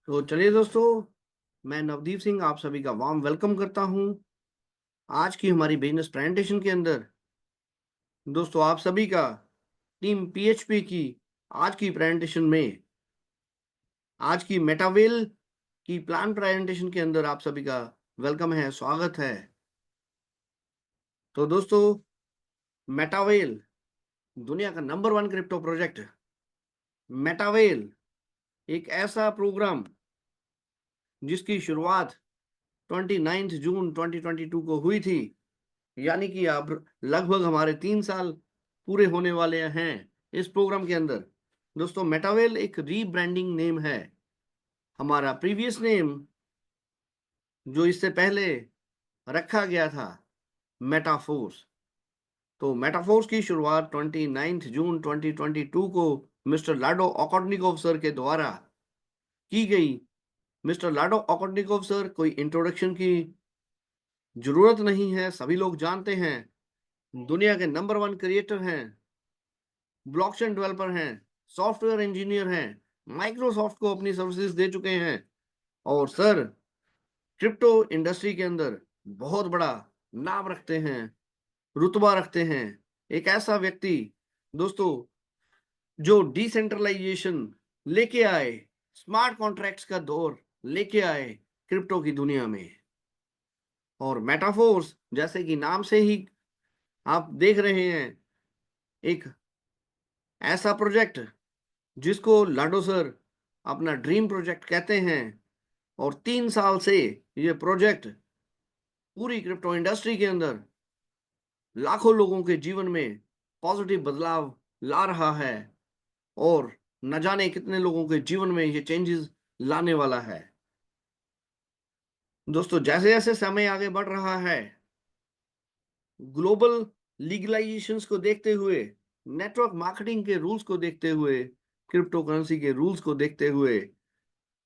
तो चलिए दोस्तों, मैं नवदीप सिंह आप सभी का वार्म वेलकम करता हूं आज की हमारी बिजनेस प्रेजेंटेशन के अंदर। दोस्तों, आप सभी का टीम पीएचपी की आज की प्रेजेंटेशन में, आज की मेटावेल की प्लान प्रेजेंटेशन के अंदर आप सभी का वेलकम है, स्वागत है। तो दोस्तों, मेटावेल दुनिया का नंबर 1 क्रिप्टो प्रोजेक्ट। मेटावेल एक ऐसा प्रोग्राम जिसकी शुरुआत 29 जून 2022 को हुई थी, यानी कि अब लगभग हमारे 3 साल पूरे होने वाले हैं इस प्रोग्राम के अंदर। दोस्तों, मेटावेल एक रीब्रांडिंग नेम है। हमारा प्रीवियस नेम जो इससे पहले रखा गया था, मेटाफोर्स। तो मेटाफोर्स की शुरुआत 29 जून 2022 को मिस्टर लाडो ओकोटनिकोव सर के द्वारा की गई। मिस्टर लाडो ओकोटनिकोव सर कोई इंट्रोडक्शन की जरूरत नहीं है, सभी लोग जानते हैं। दुनिया के नंबर 1 क्रिएटर हैं, ब्लॉकचेन डेवलपर हैं, सॉफ्टवेयर इंजीनियर हैं, माइक्रोसॉफ्ट को अपनी सर्विसेज दे चुके हैं। और सर क्रिप्टो इंडस्ट्री के अंदर बहुत बड़ा नाम रखते हैं, रुतबा रखते हैं। एक ऐसा व्यक्ति दोस्तों जो डिसेंट्रलाइजेशन लेके आए, स्मार्ट कॉन्ट्रैक्ट्स का दौर लेके आए क्रिप्टो की दुनिया में। और मेटाफोर्स जैसे कि नाम से ही आप देख रहे हैं, एक ऐसा प्रोजेक्ट जिसको लाडो सर अपना ड्रीम प्रोजेक्ट कहते हैं। और 3 साल से ये प्रोजेक्ट पूरी क्रिप्टो इंडस्ट्री के अंदर लाखों लोगों के जीवन में पॉजिटिव बदलाव ला रहा है, और न जाने कितने लोगों के जीवन में ये चेंजेस लाने वाला है। दोस्तों, जैसे जैसे समय आगे बढ़ रहा है, ग्लोबल लीगलाइजेशंस को देखते हुए, नेटवर्क मार्केटिंग के रूल्स को देखते हुए, क्रिप्टो करेंसी के रूल्स को देखते हुए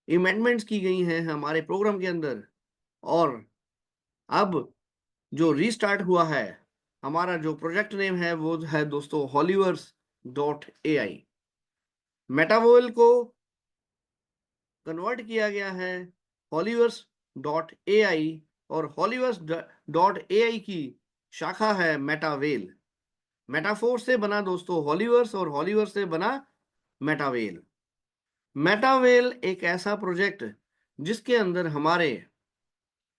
अमेंडमेंट्स की गई हैं हमारे प्रोग्राम के अंदर। और अब जो रीस्टार्ट हुआ है, हमारा जो प्रोजेक्ट नेम है वो है दोस्तों हॉलीवर्स.ai। मेटावोल को कन्वर्ट किया गया है हॉलीवर्स.ai, और हॉलीवर्स.ai की शाखा है मेटावेल। मेटाफोर से बना दोस्तों हॉलीवर्स, और हॉलीवर्स से बना मेटावेल। मेटावेल एक ऐसा प्रोजेक्ट जिसके अंदर हमारे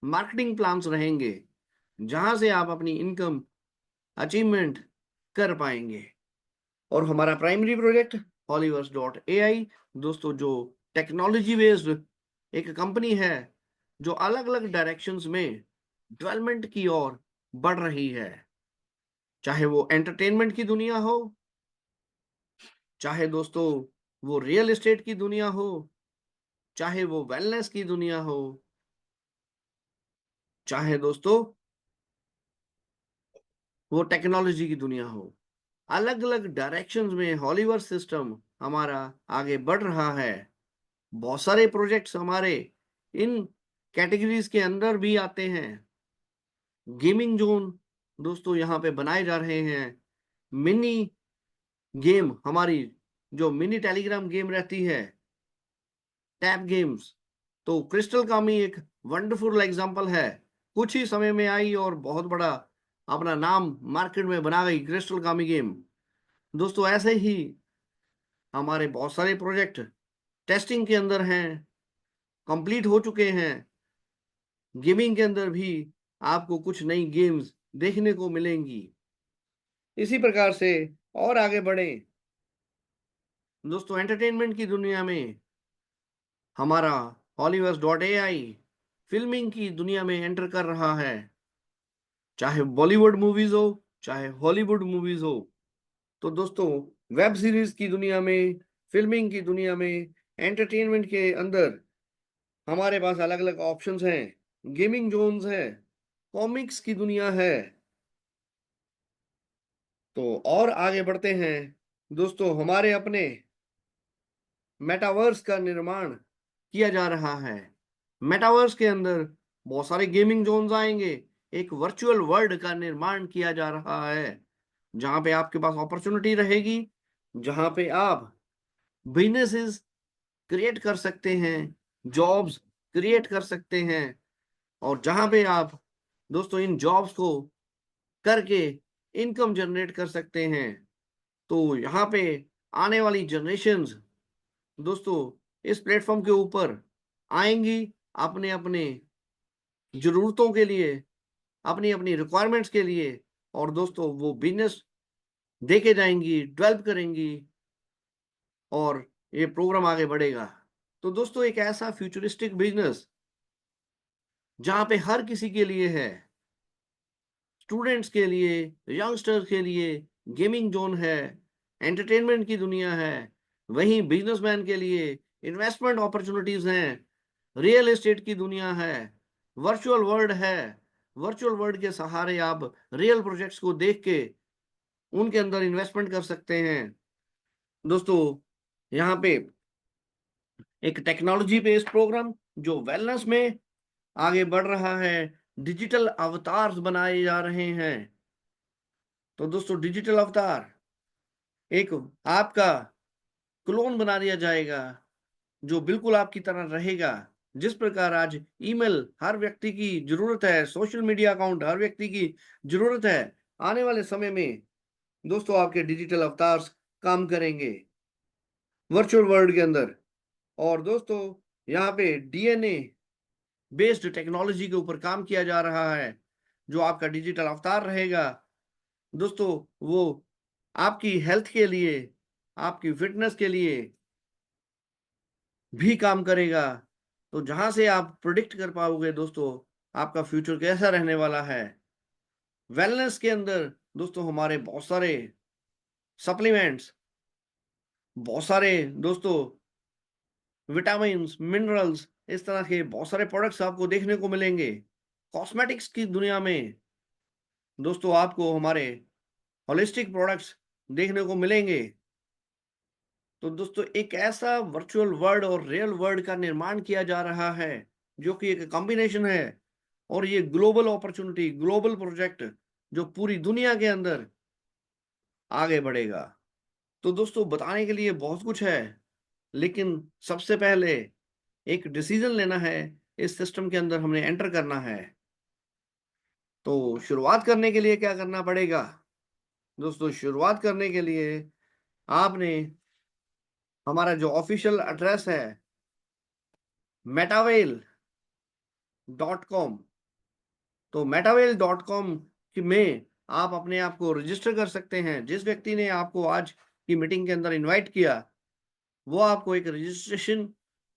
मार्केटिंग प्लान्स रहेंगे, जहां से आप अपनी इनकम अचीवमेंट कर पाएंगे। और हमारा प्राइमरी प्रोजेक्ट हॉलीवर्स.ai दोस्तों, जो टेक्नोलॉजी बेस्ड एक कंपनी है जो अलग अलग डायरेक्शंस में डेवलपमेंट की ओर बढ़ रही है। चाहे वो एंटरटेनमेंट की दुनिया हो, चाहे दोस्तों वो रियल एस्टेट की दुनिया हो, चाहे वो वेलनेस की दुनिया हो, चाहे दोस्तों वो टेक्नोलॉजी की दुनिया हो, अलग अलग डायरेक्शंस में हॉलीवर्स सिस्टम हमारा आगे बढ़ रहा है। बहुत सारे प्रोजेक्ट्स हमारे इन कैटेगरीज के अंदर भी आते हैं। गेमिंग जोन दोस्तों यहाँ पे बनाए जा रहे हैं। मिनी गेम, हमारी जो मिनी टेलीग्राम गेम रहती है, टैब गेम्स, तो क्रिस्टल कामी एक वंडरफुल एग्जांपल है। कुछ ही समय में आई और बहुत बड़ा अपना नाम मार्केट में बना गई क्रिस्टल कामी गेम। दोस्तों, ऐसे ही हमारे बहुत सारे प्रोजेक्ट टेस्टिंग के अंदर हैं, कंप्लीट हो चुके हैं। गेमिंग के अंदर भी आपको कुछ नई गेम्स देखने को मिलेंगी। इसी प्रकार से और आगे बढ़े दोस्तों, एंटरटेनमेंट की दुनिया में हमारा हॉलीवर्स.ai फिल्मिंग की दुनिया में एंटर कर रहा है। चाहे बॉलीवुड मूवीज हो, चाहे हॉलीवुड मूवीज हो, तो दोस्तों वेब सीरीज की दुनिया में, फिल्मिंग की दुनिया में, एंटरटेनमेंट के अंदर हमारे पास अलग अलग ऑप्शंस हैं। गेमिंग जोन्स है, कॉमिक्स की दुनिया है। तो और आगे बढ़ते हैं दोस्तों, हमारे अपने मेटावर्स का निर्माण किया जा रहा है। मेटावर्स के अंदर बहुत सारे गेमिंग जोन्स आएंगे। एक वर्चुअल वर्ल्ड का निर्माण किया जा रहा है, जहां पे आपके पास अपॉर्चुनिटी रहेगी, जहां पे आप बिजनेसेस क्रिएट कर सकते हैं, जॉब्स क्रिएट कर सकते हैं, और जहां पे आप दोस्तों इन जॉब्स को करके इनकम जनरेट कर सकते हैं। तो यहाँ पे आने वाली जनरेशन्स दोस्तों इस प्लेटफॉर्म के ऊपर आएंगी, अपने अपने जरूरतों के लिए, अपनी अपनी रिक्वायरमेंट्स के लिए, और दोस्तों वो बिजनेस देके जाएंगी, डेवलप करेंगी, और ये प्रोग्राम आगे बढ़ेगा। तो दोस्तों एक ऐसा फ्यूचरिस्टिक बिजनेस जहां पे हर किसी के लिए है, स्टूडेंट्स के लिए, यंगस्टर्स के लिए गेमिंग जोन है, एंटरटेनमेंट की दुनिया है, वहीं बिजनेसमैन के लिए इन्वेस्टमेंट अपॉर्चुनिटीज हैं, रियल एस्टेट की दुनिया है, वर्चुअल वर्ल्ड है। वर्चुअल वर्ल्ड के सहारे आप रियल प्रोजेक्ट्स को देख के उनके अंदर इन्वेस्टमेंट कर सकते हैं। दोस्तों यहाँ पे एक टेक्नोलॉजी बेस्ड प्रोग्राम जो वेलनेस में आगे बढ़ रहा है, डिजिटल अवतार्स बनाए जा रहे हैं। तो दोस्तों डिजिटल अवतार एक आपका क्लोन बना दिया जाएगा जो बिल्कुल आपकी तरह रहेगा। जिस प्रकार आज ईमेल हर व्यक्ति की जरूरत है, सोशल मीडिया अकाउंट हर व्यक्ति की जरूरत है, आने वाले समय में दोस्तों आपके डिजिटल अवतार्स काम करेंगे वर्चुअल वर्ल्ड के अंदर। और दोस्तों यहाँ पे डीएनए बेस्ड टेक्नोलॉजी के ऊपर काम किया जा रहा है। जो आपका डिजिटल अवतार रहेगा दोस्तों, वो आपकी हेल्थ के लिए, आपकी फिटनेस के लिए भी काम करेगा। तो जहां से आप प्रोडिक्ट कर पाओगे दोस्तों आपका फ्यूचर कैसा रहने वाला है। वेलनेस के अंदर दोस्तों हमारे बहुत सारे सप्लीमेंट्स, बहुत सारे दोस्तों विटामिन मिनरल्स, इस तरह के बहुत सारे प्रोडक्ट्स आपको देखने को मिलेंगे। कॉस्मेटिक्स की दुनिया में दोस्तों आपको हमारे होलिस्टिक प्रोडक्ट्स देखने को मिलेंगे। तो दोस्तों एक ऐसा वर्चुअल वर्ल्ड और रियल वर्ल्ड का निर्माण किया जा रहा है जो कि एक कॉम्बिनेशन है, और ये ग्लोबल अपॉर्चुनिटी, ग्लोबल प्रोजेक्ट जो पूरी दुनिया के अंदर आगे बढ़ेगा। तो दोस्तों बताने के लिए बहुत कुछ है, लेकिन सबसे पहले एक डिसीजन लेना है, इस सिस्टम के अंदर हमने एंटर करना है। तो शुरुआत करने के लिए क्या करना पड़ेगा दोस्तों? शुरुआत करने के लिए आपने हमारा जो ऑफिशियल एड्रेस है metaveil.com, तो metaveil.com में आप अपने आप को रजिस्टर कर सकते हैं। जिस व्यक्ति ने आपको आज की मीटिंग के अंदर इनवाइट किया वो आपको एक रजिस्ट्रेशन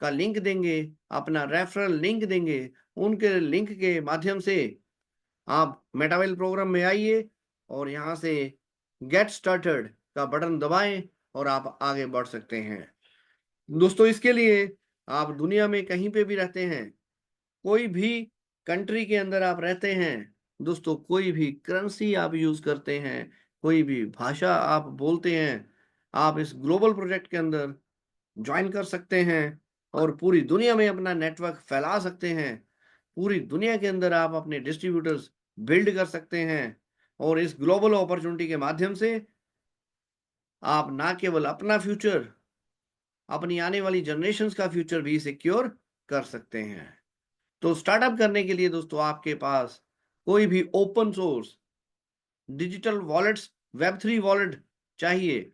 का लिंक देंगे, अपना रेफरल लिंक देंगे। उनके लिंक के माध्यम से आप मेटावेल प्रोग्राम में आइए और यहाँ से गेट स्टार्टेड का बटन दबाएं और आप आगे बढ़ सकते हैं। दोस्तों इसके लिए आप दुनिया में कहीं पे भी रहते हैं, कोई भी कंट्री के अंदर आप रहते हैं दोस्तों, कोई भी करेंसी आप यूज करते हैं, कोई भी भाषा आप बोलते हैं, आप इस ग्लोबल प्रोजेक्ट के अंदर ज्वाइन कर सकते हैं और पूरी दुनिया में अपना नेटवर्क फैला सकते हैं। पूरी दुनिया के अंदर आप अपने डिस्ट्रीब्यूटर्स बिल्ड कर सकते हैं, और इस ग्लोबल अपॉर्चुनिटी के माध्यम से आप ना केवल अपना फ्यूचर, अपनी आने वाली जनरेशन्स का फ्यूचर भी सिक्योर कर सकते हैं। तो स्टार्टअप करने के लिए दोस्तों आपके पास कोई भी open source digital wallets, Web3 wallet चाहिए,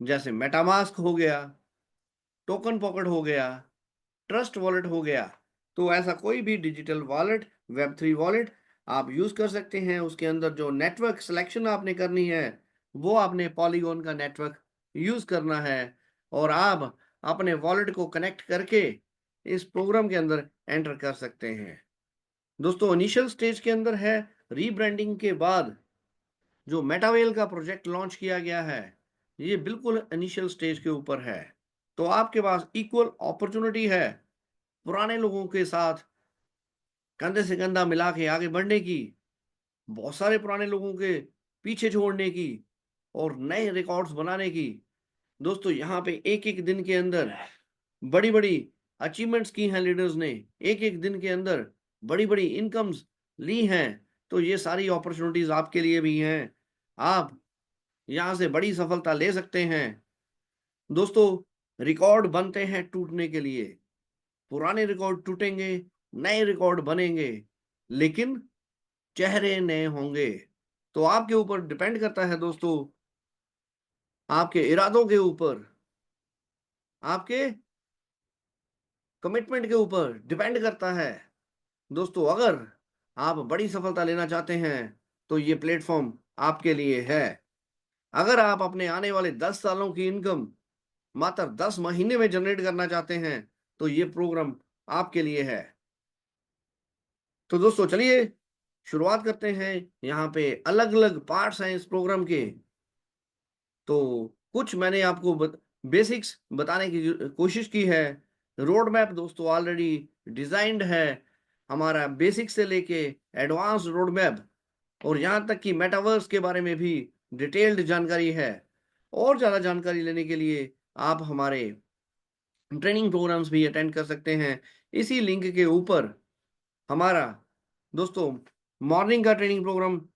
जैसे मेटामास्क हो गया, टोकन पॉकेट हो गया, ट्रस्ट वॉलेट हो गया। तो ऐसा कोई भी डिजिटल वॉलेट, वेब3 वॉलेट आप यूज कर सकते हैं। उसके अंदर जो नेटवर्क सिलेक्शन आपने करनी है वो आपने पॉलीगॉन का नेटवर्क यूज करना है, और आप अपने वॉलेट को कनेक्ट करके इस प्रोग्राम के अंदर एंटर कर सकते हैं। दोस्तों इनिशियल स्टेज के अंदर है, रीब्रांडिंग के बाद जो मेटावेल का प्रोजेक्ट लॉन्च किया गया है ये बिल्कुल इनिशियल स्टेज के ऊपर है। तो आपके पास इक्वल अपॉर्चुनिटी है पुराने लोगों के साथ कंधे से कंधा मिला के आगे बढ़ने की, बहुत सारे पुराने लोगों के पीछे छोड़ने की, और नए रिकॉर्ड्स बनाने की। दोस्तों यहाँ पे एक एक दिन के अंदर बड़ी बड़ी अचीवमेंट्स की हैं लीडर्स ने, एक एक दिन के अंदर बड़ी बड़ी इनकम्स ली हैं। तो ये सारी अपॉर्चुनिटीज आपके लिए भी हैं, आप यहाँ से बड़ी सफलता ले सकते हैं। दोस्तों रिकॉर्ड बनते हैं टूटने के लिए, पुराने रिकॉर्ड टूटेंगे, नए रिकॉर्ड बनेंगे, लेकिन चेहरे नए होंगे। तो आपके ऊपर डिपेंड करता है दोस्तों, आपके इरादों के ऊपर, आपके कमिटमेंट के ऊपर डिपेंड करता है। दोस्तों, अगर आप बड़ी सफलता लेना चाहते हैं, तो ये प्लेटफ़ॉर्म आपके लिए है। अगर आप अपने आने वाले 10 सालों की इनकम मात्र 10 महीने में जनरेट करना चाहते हैं, तो ये प्रोग्राम आपके लिए है। तो दोस्तों, चलिए शुरुआत करते हैं। यहाँ पे अलग-अलग पार्ट्स हैं इस प्रोग्राम के। तो कुछ मैंने आपको बेसिक्स बताने की कोशिश की है। रोड मैप दोस्तों ऑलरेडी डिज़ाइंड है। हमारा बेसिक से लेके एडवांस रोड मैप, और यहाँ तक कि मेटावर्स के बारे में भी डिटेल्ड जानकारी है। और ज़्यादा जानकारी लेने के लिए आप हमारे ट्रेनिंग प्रोग्राम्स भी अटेंड कर सकते हैं। इसी लिंक के ऊपर हमारा दोस्तों मॉर्निंग का ट्रेनिंग प्रोग्राम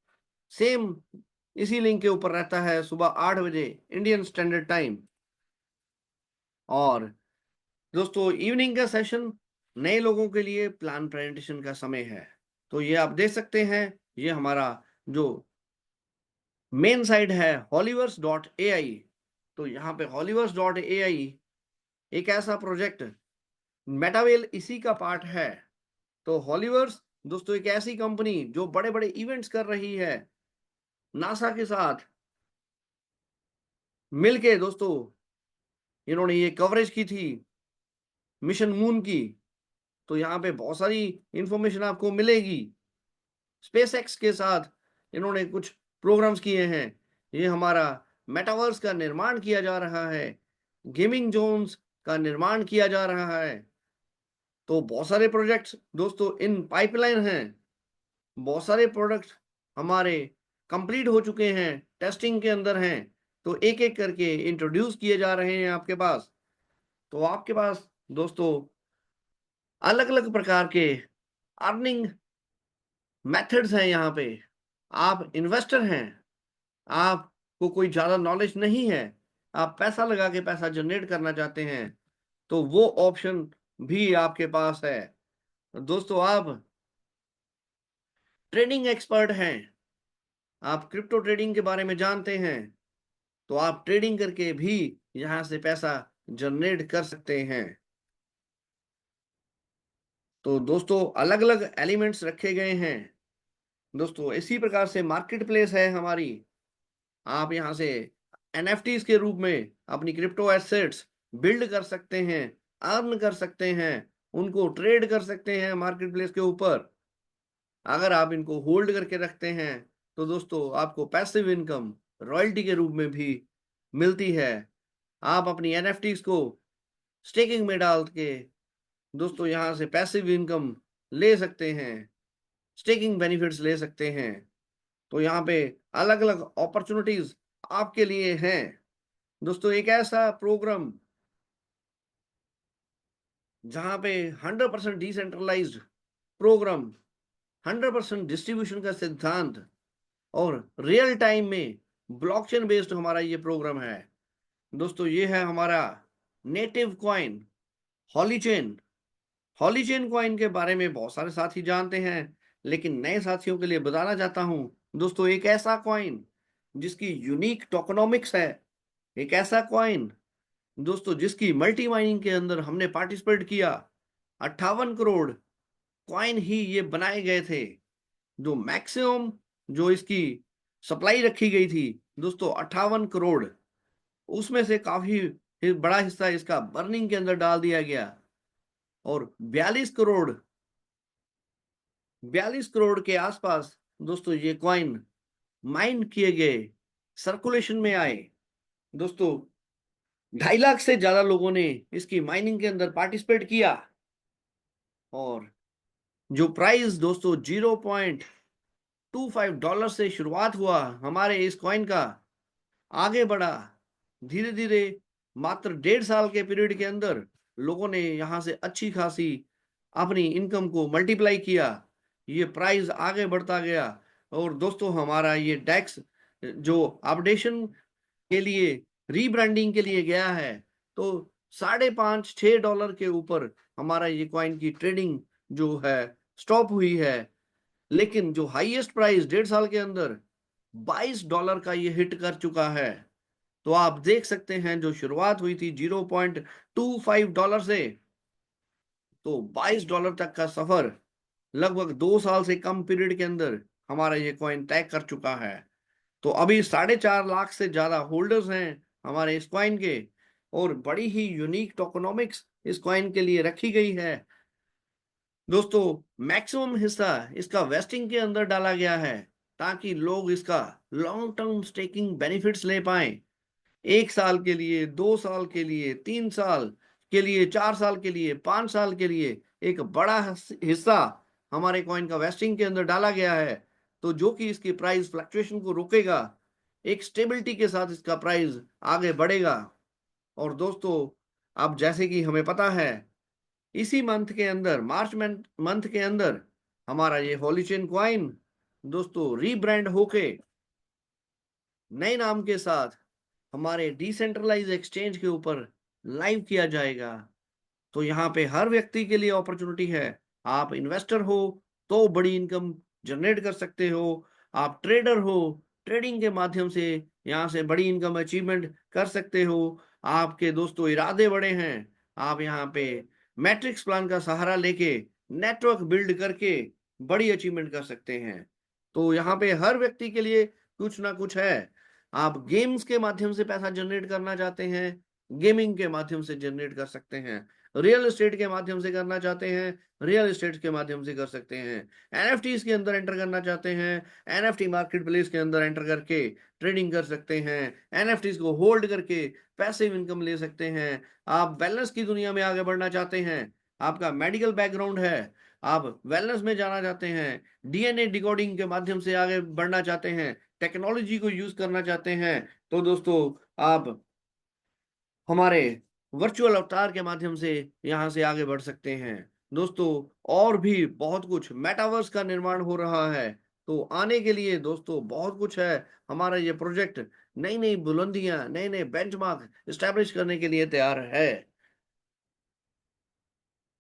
सेम इसी लिंक के ऊपर रहता है, सुबह 8 बजे इंडियन स्टैंडर्ड टाइम। और दोस्तों, इवनिंग का सेशन नए लोगों के लिए प्लान प्रेजेंटेशन का समय है। तो ये आप देख सकते हैं, ये हमारा जो मेन साइट है holiverse.ai। तो यहाँ पे holiverse.ai एक ऐसा प्रोजेक्ट, मेटावेल इसी का पार्ट है। तो हॉलीवर्स दोस्तों एक ऐसी कंपनी जो बड़े-बड़े इवेंट्स कर रही है, नासा के साथ मिलके दोस्तों इन्होंने ये कवरेज की थी मिशन मून की। तो यहाँ पे बहुत सारी इंफॉर्मेशन आपको मिलेगी। स्पेसएक्स के साथ इन्होंने कुछ प्रोग्राम्स किए हैं। ये हमारा मेटावर्स का निर्माण किया जा रहा है, गेमिंग जोन्स का निर्माण किया जा रहा है। तो बहुत सारे प्रोजेक्ट्स दोस्तों इन पाइपलाइन हैं। बहुत सारे प्रोडक्ट्स हमारे कंप्लीट हो चुके हैं, टेस्टिंग के अंदर हैं। तो एक-एक करके इंट्रोड्यूस किए जा रहे हैं आपके पास। तो आपके पास दोस्तों अलग-अलग प्रकार के अर्निंग मेथड्स हैं यहाँ पे। आप इन्वेस्टर हैं, आपको कोई ज़्यादा नॉलेज नहीं है, आप पैसा लगा के पैसा जनरेट करना चाहते हैं, तो वो ऑप्शन भी आपके पास है। दोस्तों, आप ट्रेडिंग एक्सपर्ट हैं, आप क्रिप्टो ट्रेडिंग के बारे में जानते हैं, तो आप ट्रेडिंग करके भी यहाँ से पैसा जनरेट कर सकते हैं। तो दोस्तों, अलग-अलग एलिमेंट्स रखे गए हैं। दोस्तों, इसी प्रकार से मार्केट प्लेस है हमारी। आप यहाँ से एनएफटीज के रूप में अपनी क्रिप्टो एसेट्स बिल्ड कर सकते हैं, अर्न कर सकते हैं, उनको ट्रेड कर सकते हैं मार्केट प्लेस के ऊपर। अगर आप इनको होल्ड करके रखते हैं, तो दोस्तों आपको पैसिव इनकम रॉयल्टी के रूप में भी मिलती है। आप अपनी एनएफटीज को स्टेकिंग में डाल के दोस्तों यहाँ से पैसिव इनकम ले सकते हैं, स्टेकिंग बेनिफिट्स ले सकते हैं। तो यहाँ पे अलग-अलग अपॉर्चुनिटीज आपके लिए हैं। दोस्तों, एक ऐसा प्रोग्राम जहाँ पे 100% डिसेंट्रलाइज्ड प्रोग्राम, 100% डिस्ट्रीब्यूशन का सिद्धांत और रियल टाइम में ब्लॉकचेन बेस्ड हमारा ये प्रोग्राम है। दोस्तों, ये है हमारा नेटिव कॉइन हॉलीचेन। हॉलीचेन कॉइन के बारे में बहुत सारे साथी जानते हैं, लेकिन नए साथियों के लिए बताना चाहता हूं दोस्तों, एक ऐसा कॉइन जिसकी यूनिक टोकनोमिक्स है, एक ऐसा कॉइन दोस्तों जिसकी मल्टी माइनिंग के अंदर हमने पार्टिसिपेट किया। 58 करोड़ कॉइन ही ये बनाए गए थे। जो मैक्सिमम जो इसकी सप्लाई रखी गई थी दोस्तों 58 करोड़, उसमें से काफी बड़ा हिस्सा इसका बर्निंग के अंदर डाल दिया गया। और 42 करोड़ के आसपास दोस्तों ये कॉइन माइन किए गए, सर्कुलेशन में आए। दोस्तों, 2.5 लाख से ज्यादा लोगों ने इसकी माइनिंग के अंदर पार्टिसिपेट किया। और जो प्राइस दोस्तों $0.25 से शुरुआत हुआ हमारे इस कॉइन का, आगे बढ़ा धीरे धीरे। मात्र 1.5 साल के पीरियड के अंदर लोगों ने यहाँ से अच्छी खासी अपनी इनकम को मल्टीप्लाई किया। ये प्राइस आगे बढ़ता गया। और दोस्तों, हमारा ये डेक्स जो अपडेशन के लिए रीब्रांडिंग के लिए गया है, तो $5.5-6 के ऊपर हमारा ये कॉइन की ट्रेडिंग जो है स्टॉप हुई है। लेकिन जो हाईएस्ट प्राइस 1.5 साल के अंदर $22 का ये हिट कर चुका है। तो आप देख सकते हैं जो शुरुआत हुई थी $0.25 से, तो $22 तक का सफर लगभग 2 साल से कम पीरियड के अंदर हमारा ये कॉइन तय कर चुका है। तो अभी 4.5 लाख से ज्यादा होल्डर्स हैं हमारे इस कॉइन के, और बड़ी ही यूनिक टोकनोमिक्स इस कॉइन के लिए रखी गई है। दोस्तों, मैक्सिमम हिस्सा इसका वेस्टिंग के अंदर डाला गया है ताकि लोग इसका लॉन्ग टर्म स्टेकिंग बेनिफिट्स ले पाएं। 1 साल के लिए, 2 साल के लिए, 3 साल के लिए, 4 साल के लिए, 5 साल के लिए एक बड़ा हिस्सा हमारे कॉइन का वेस्टिंग के अंदर डाला गया है। तो जो कि इसकी प्राइस फ्लक्चुएशन को रोकेगा, एक स्टेबिलिटी के साथ इसका प्राइस आगे बढ़ेगा। और दोस्तों, अब जैसे कि हमें पता है, इसी मंथ के अंदर, मार्च मंथ के अंदर हमारा ये होली चेन कॉइन दोस्तों रीब्रांड होके नए नाम के साथ हमारे डिसेंट्रलाइज एक्सचेंज के ऊपर लाइव किया जाएगा। तो यहाँ पे हर व्यक्ति के लिए अपॉर्चुनिटी है। आप इन्वेस्टर हो तो बड़ी इनकम जनरेट कर सकते हो, आप ट्रेडर हो, ट्रेडिंग के माध्यम से यहाँ से बड़ी इनकम अचीवमेंट कर सकते हो। आपके दोस्तों इरादे बड़े हैं, आप यहाँ पे मैट्रिक्स प्लान का सहारा लेके नेटवर्क बिल्ड करके बड़ी अचीवमेंट कर सकते हैं। तो यहाँ पे हर व्यक्ति के लिए कुछ ना कुछ है। आप गेम्स के माध्यम से पैसा जनरेट करना चाहते हैं, गेमिंग के माध्यम से जनरेट कर सकते हैं। रियल एस्टेट के माध्यम से करना चाहते हैं, रियल एस्टेट के माध्यम से कर सकते हैं। एनएफटीज के अंदर एंटर करना चाहते हैं, एनएफटी मार्केट प्लेस के अंदर एंटर करके ट्रेडिंग कर सकते हैं। एनएफटीज को होल्ड करके पैसिव इनकम ले सकते हैं। आप वेलनेस की दुनिया में आगे बढ़ना चाहते हैं, आपका मेडिकल बैकग्राउंड है, आप वेलनेस में जाना चाहते हैं, डीएनए डिकोडिंग के माध्यम से आगे बढ़ना चाहते हैं, टेक्नोलॉजी को यूज करना चाहते हैं, तो दोस्तों आप हमारे वर्चुअल अवतार के माध्यम से यहाँ से आगे बढ़ सकते हैं। दोस्तों, और भी बहुत कुछ, मेटावर्स का निर्माण हो रहा है, तो आने के लिए दोस्तों बहुत कुछ है। हमारा ये प्रोजेक्ट नई नई बुलंदियां, नए नए बेंचमार्क स्टैब्लिश करने के लिए तैयार है।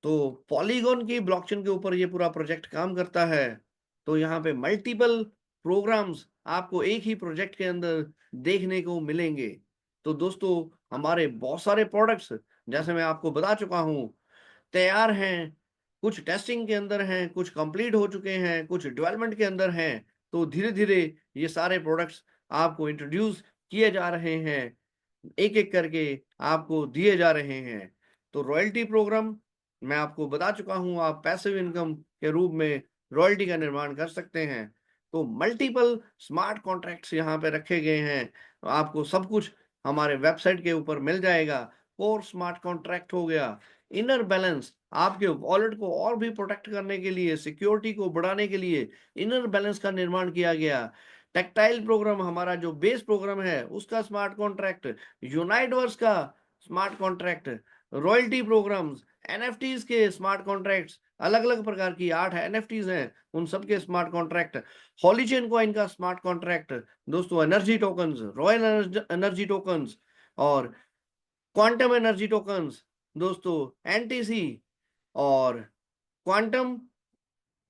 तो पॉलीगॉन की ब्लॉकचेन के ऊपर ये पूरा प्रोजेक्ट काम करता है। तो यहाँ पे मल्टीपल प्रोग्राम्स आपको एक ही प्रोजेक्ट के अंदर देखने को मिलेंगे। तो दोस्तों, हमारे बहुत सारे प्रोडक्ट्स, जैसे मैं आपको बता चुका हूँ, तैयार हैं, कुछ टेस्टिंग के अंदर हैं, कुछ कंप्लीट हो चुके हैं, कुछ डेवलपमेंट के अंदर हैं। तो धीरे धीरे ये सारे प्रोडक्ट्स आपको इंट्रोड्यूस किए जा रहे हैं, एक एक करके आपको दिए जा रहे हैं। तो रॉयल्टी प्रोग्राम मैं आपको बता चुका हूं, आप पैसिव इनकम के रूप में रॉयल्टी का निर्माण कर सकते हैं। तो मल्टीपल स्मार्ट कॉन्ट्रैक्ट्स यहाँ पे रखे गए हैं, तो आपको सब कुछ हमारे वेबसाइट के ऊपर मिल जाएगा। कोर स्मार्ट कॉन्ट्रैक्ट हो गया, इनर बैलेंस, आपके वॉलेट को और भी प्रोटेक्ट करने के लिए, सिक्योरिटी को बढ़ाने के लिए इनर बैलेंस का निर्माण किया गया। टेक्टाइल प्रोग्राम, हमारा जो बेस प्रोग्राम है उसका स्मार्ट कॉन्ट्रैक्ट, यूनाइटवर्स का smart contract, royalty programs, NFTs के स्मार्ट कॉन्ट्रैक्ट्स, अलग अलग प्रकार की 8 एनएफटीज हैं, उन सबके स्मार्ट कॉन्ट्रैक्ट, हॉलीचेन कॉइन का स्मार्ट कॉन्ट्रैक्ट, दोस्तों energy tokens, royal energy tokens और क्वांटम एनर्जी टोकन्स, दोस्तों एनटीसी और क्वांटम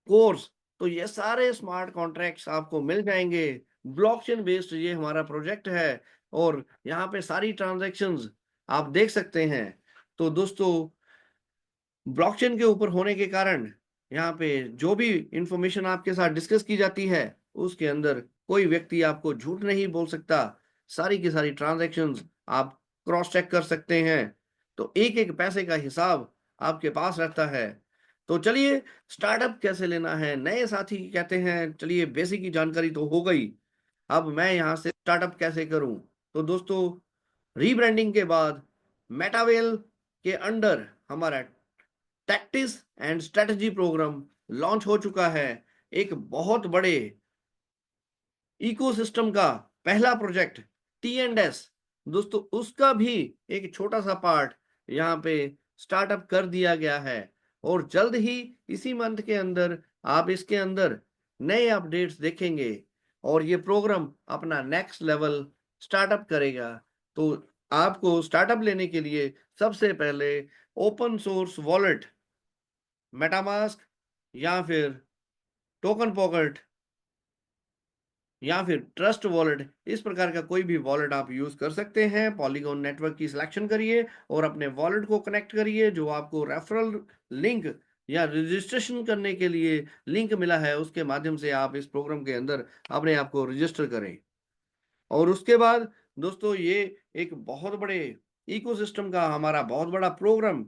कोर्स। तो ये सारे स्मार्ट कॉन्ट्रैक्ट्स आपको मिल जाएंगे। ब्लॉकचेन बेस्ड ये हमारा प्रोजेक्ट है, और यहाँ पे सारी ट्रांजैक्शंस आप देख सकते हैं। तो दोस्तों, ब्लॉकचेन के ऊपर होने के कारण यहाँ पे जो भी इंफॉर्मेशन आपके साथ डिस्कस की जाती है, उसके अंदर कोई व्यक्ति आपको झूठ नहीं बोल सकता। सारी की सारी ट्रांजैक्शंस आप क्रॉस चेक कर सकते हैं। तो एक एक पैसे का हिसाब आपके पास रहता है। तो चलिए, स्टार्टअप कैसे लेना है, नए साथी कहते हैं, चलिए बेसिक की जानकारी तो हो गई, अब मैं यहाँ से स्टार्टअप कैसे करूं। तो दोस्तों, रीब्रांडिंग के बाद मेटावेल के अंडर हमारा tactics and strategy program launch हो चुका है। एक बहुत बड़े इकोसिस्टम का पहला प्रोजेक्ट T&S, दोस्तों उसका भी एक छोटा सा पार्ट यहाँ पे स्टार्टअप कर दिया गया है, और जल्द ही इसी मंथ के अंदर आप इसके अंदर नए अपडेट्स देखेंगे, और ये प्रोग्राम अपना नेक्स्ट लेवल स्टार्टअप करेगा। तो आपको स्टार्टअप लेने के लिए सबसे पहले ओपन सोर्स वॉलेट, मेटामास्क या फिर टोकन पॉकेट या फिर ट्रस्ट वॉलेट, इस प्रकार का कोई भी वॉलेट आप यूज कर सकते हैं। पॉलीगॉन नेटवर्क की सिलेक्शन करिए और अपने वॉलेट को कनेक्ट करिए। जो आपको रेफरल लिंक या रजिस्ट्रेशन करने के लिए लिंक मिला है, उसके माध्यम से आप इस प्रोग्राम के अंदर अपने आप को रजिस्टर करें। और उसके बाद दोस्तों, ये एक बहुत बड़े इकोसिस्टम का हमारा बहुत बड़ा प्रोग्राम,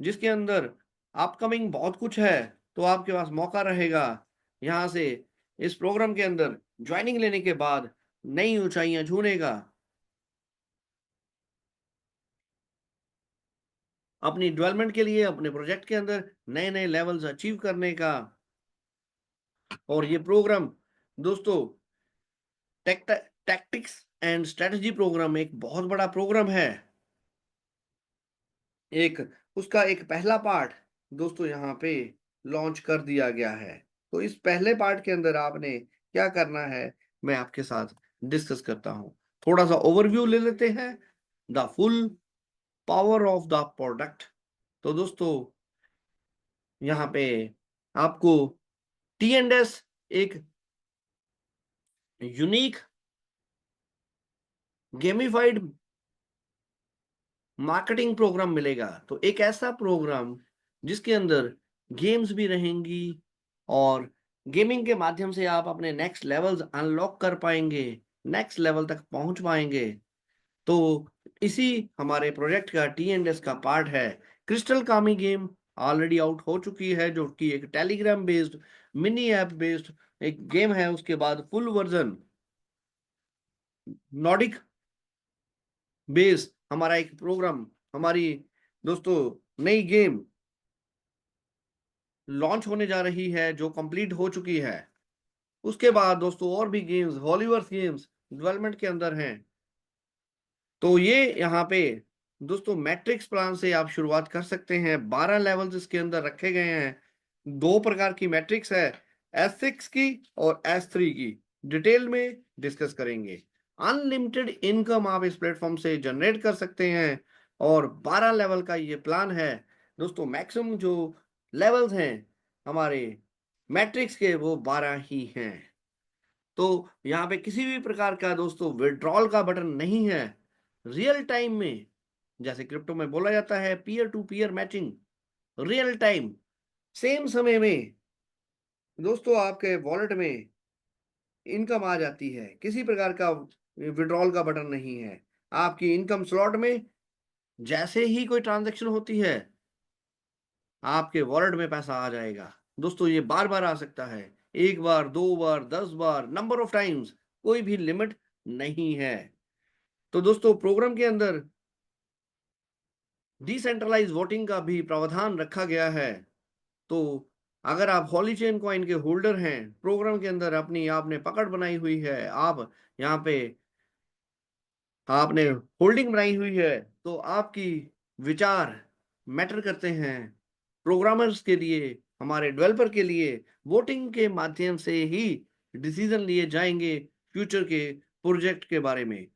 जिसके अंदर अपकमिंग बहुत कुछ है। तो आपके पास मौका रहेगा यहाँ से इस प्रोग्राम के अंदर ज्वाइनिंग लेने के बाद नई ऊंचाइयां छूने का, अपनी डेवलपमेंट के लिए अपने प्रोजेक्ट के अंदर नए नए लेवल्स अचीव करने का। और ये प्रोग्राम दोस्तों, टैक्टिक्स एंड स्ट्रेटजी प्रोग्राम एक बहुत बड़ा प्रोग्राम है। एक उसका एक पहला पार्ट दोस्तों यहाँ पे लॉन्च कर दिया गया है। तो इस पहले पार्ट के अंदर आपने क्या करना है, मैं आपके साथ डिस्कस करता हूं। थोड़ा सा ओवरव्यू ले लेते हैं। The full power of the product. तो दोस्तों, यहाँ पे आपको टी एंड एस एक यूनिक गेमिफाइड मार्केटिंग प्रोग्राम मिलेगा। तो एक ऐसा प्रोग्राम जिसके अंदर गेम्स भी रहेंगी और गेमिंग के माध्यम से आप अपने नेक्स्ट लेवल्स अनलॉक कर पाएंगे, नेक्स्ट लेवल तक पहुंच पाएंगे। तो इसी हमारे प्रोजेक्ट का टी एंड एस का पार्ट है। क्रिस्टल कामी गेम ऑलरेडी आउट हो चुकी है, जो कि एक Telegram based mini app based एक गेम है। उसके बाद फुल वर्जन नॉर्डिक बेस हमारा एक प्रोग्राम, हमारी दोस्तों नई गेम लॉन्च होने जा रही है, जो कंप्लीट हो चुकी है। उसके बाद दोस्तों और भी गेम्स, हॉलीवर्स गेम्स डेवलपमेंट के अंदर हैं। तो ये यहाँ पे दोस्तों मैट्रिक्स प्लान से आप शुरुआत कर सकते हैं। 12 लेवल्स इसके अंदर रखे गए हैं। दो प्रकार की मैट्रिक्स है, S6 की और S3 की। डिटेल में डिस्कस करेंगे। अनलिमिटेड इनकम आप इस प्लेटफॉर्म से जनरेट कर सकते हैं और 12 लेवल का ये प्लान है दोस्तों। मैक्सिमम जो लेवल्स हैं हमारे मैट्रिक्स के, वो 12 ही हैं। तो यहाँ पे किसी भी प्रकार का दोस्तों विड्रॉल का बटन नहीं है। रियल टाइम में, जैसे क्रिप्टो में बोला जाता है, peer to peer matching, real time same समय में दोस्तों आपके वॉलेट में इनकम आ जाती है। किसी प्रकार का विड्रॉल का बटन नहीं है। आपकी इनकम स्लॉट में जैसे ही कोई ट्रांजैक्शन होती है, आपके वॉलेट में पैसा आ जाएगा। दोस्तों ये बार बार आ सकता है, एक बार, दो बार, 10 बार, नंबर ऑफ टाइम्स, कोई भी लिमिट नहीं है। तो दोस्तों प्रोग्राम के अंदर डिसेंट्रलाइज वोटिंग का भी प्रावधान रखा गया है। तो अगर आप हॉली चेन कॉइन के होल्डर हैं, प्रोग्राम के अंदर अपनी आपने पकड़ बनाई हुई है, आप यहाँ पे आपने होल्डिंग बनाई हुई है, तो आपकी विचार मैटर करते हैं। प्रोग्रामर्स के लिए, हमारे डेवलपर के लिए वोटिंग के माध्यम से ही डिसीजन लिए जाएंगे फ्यूचर के प्रोजेक्ट के बारे में।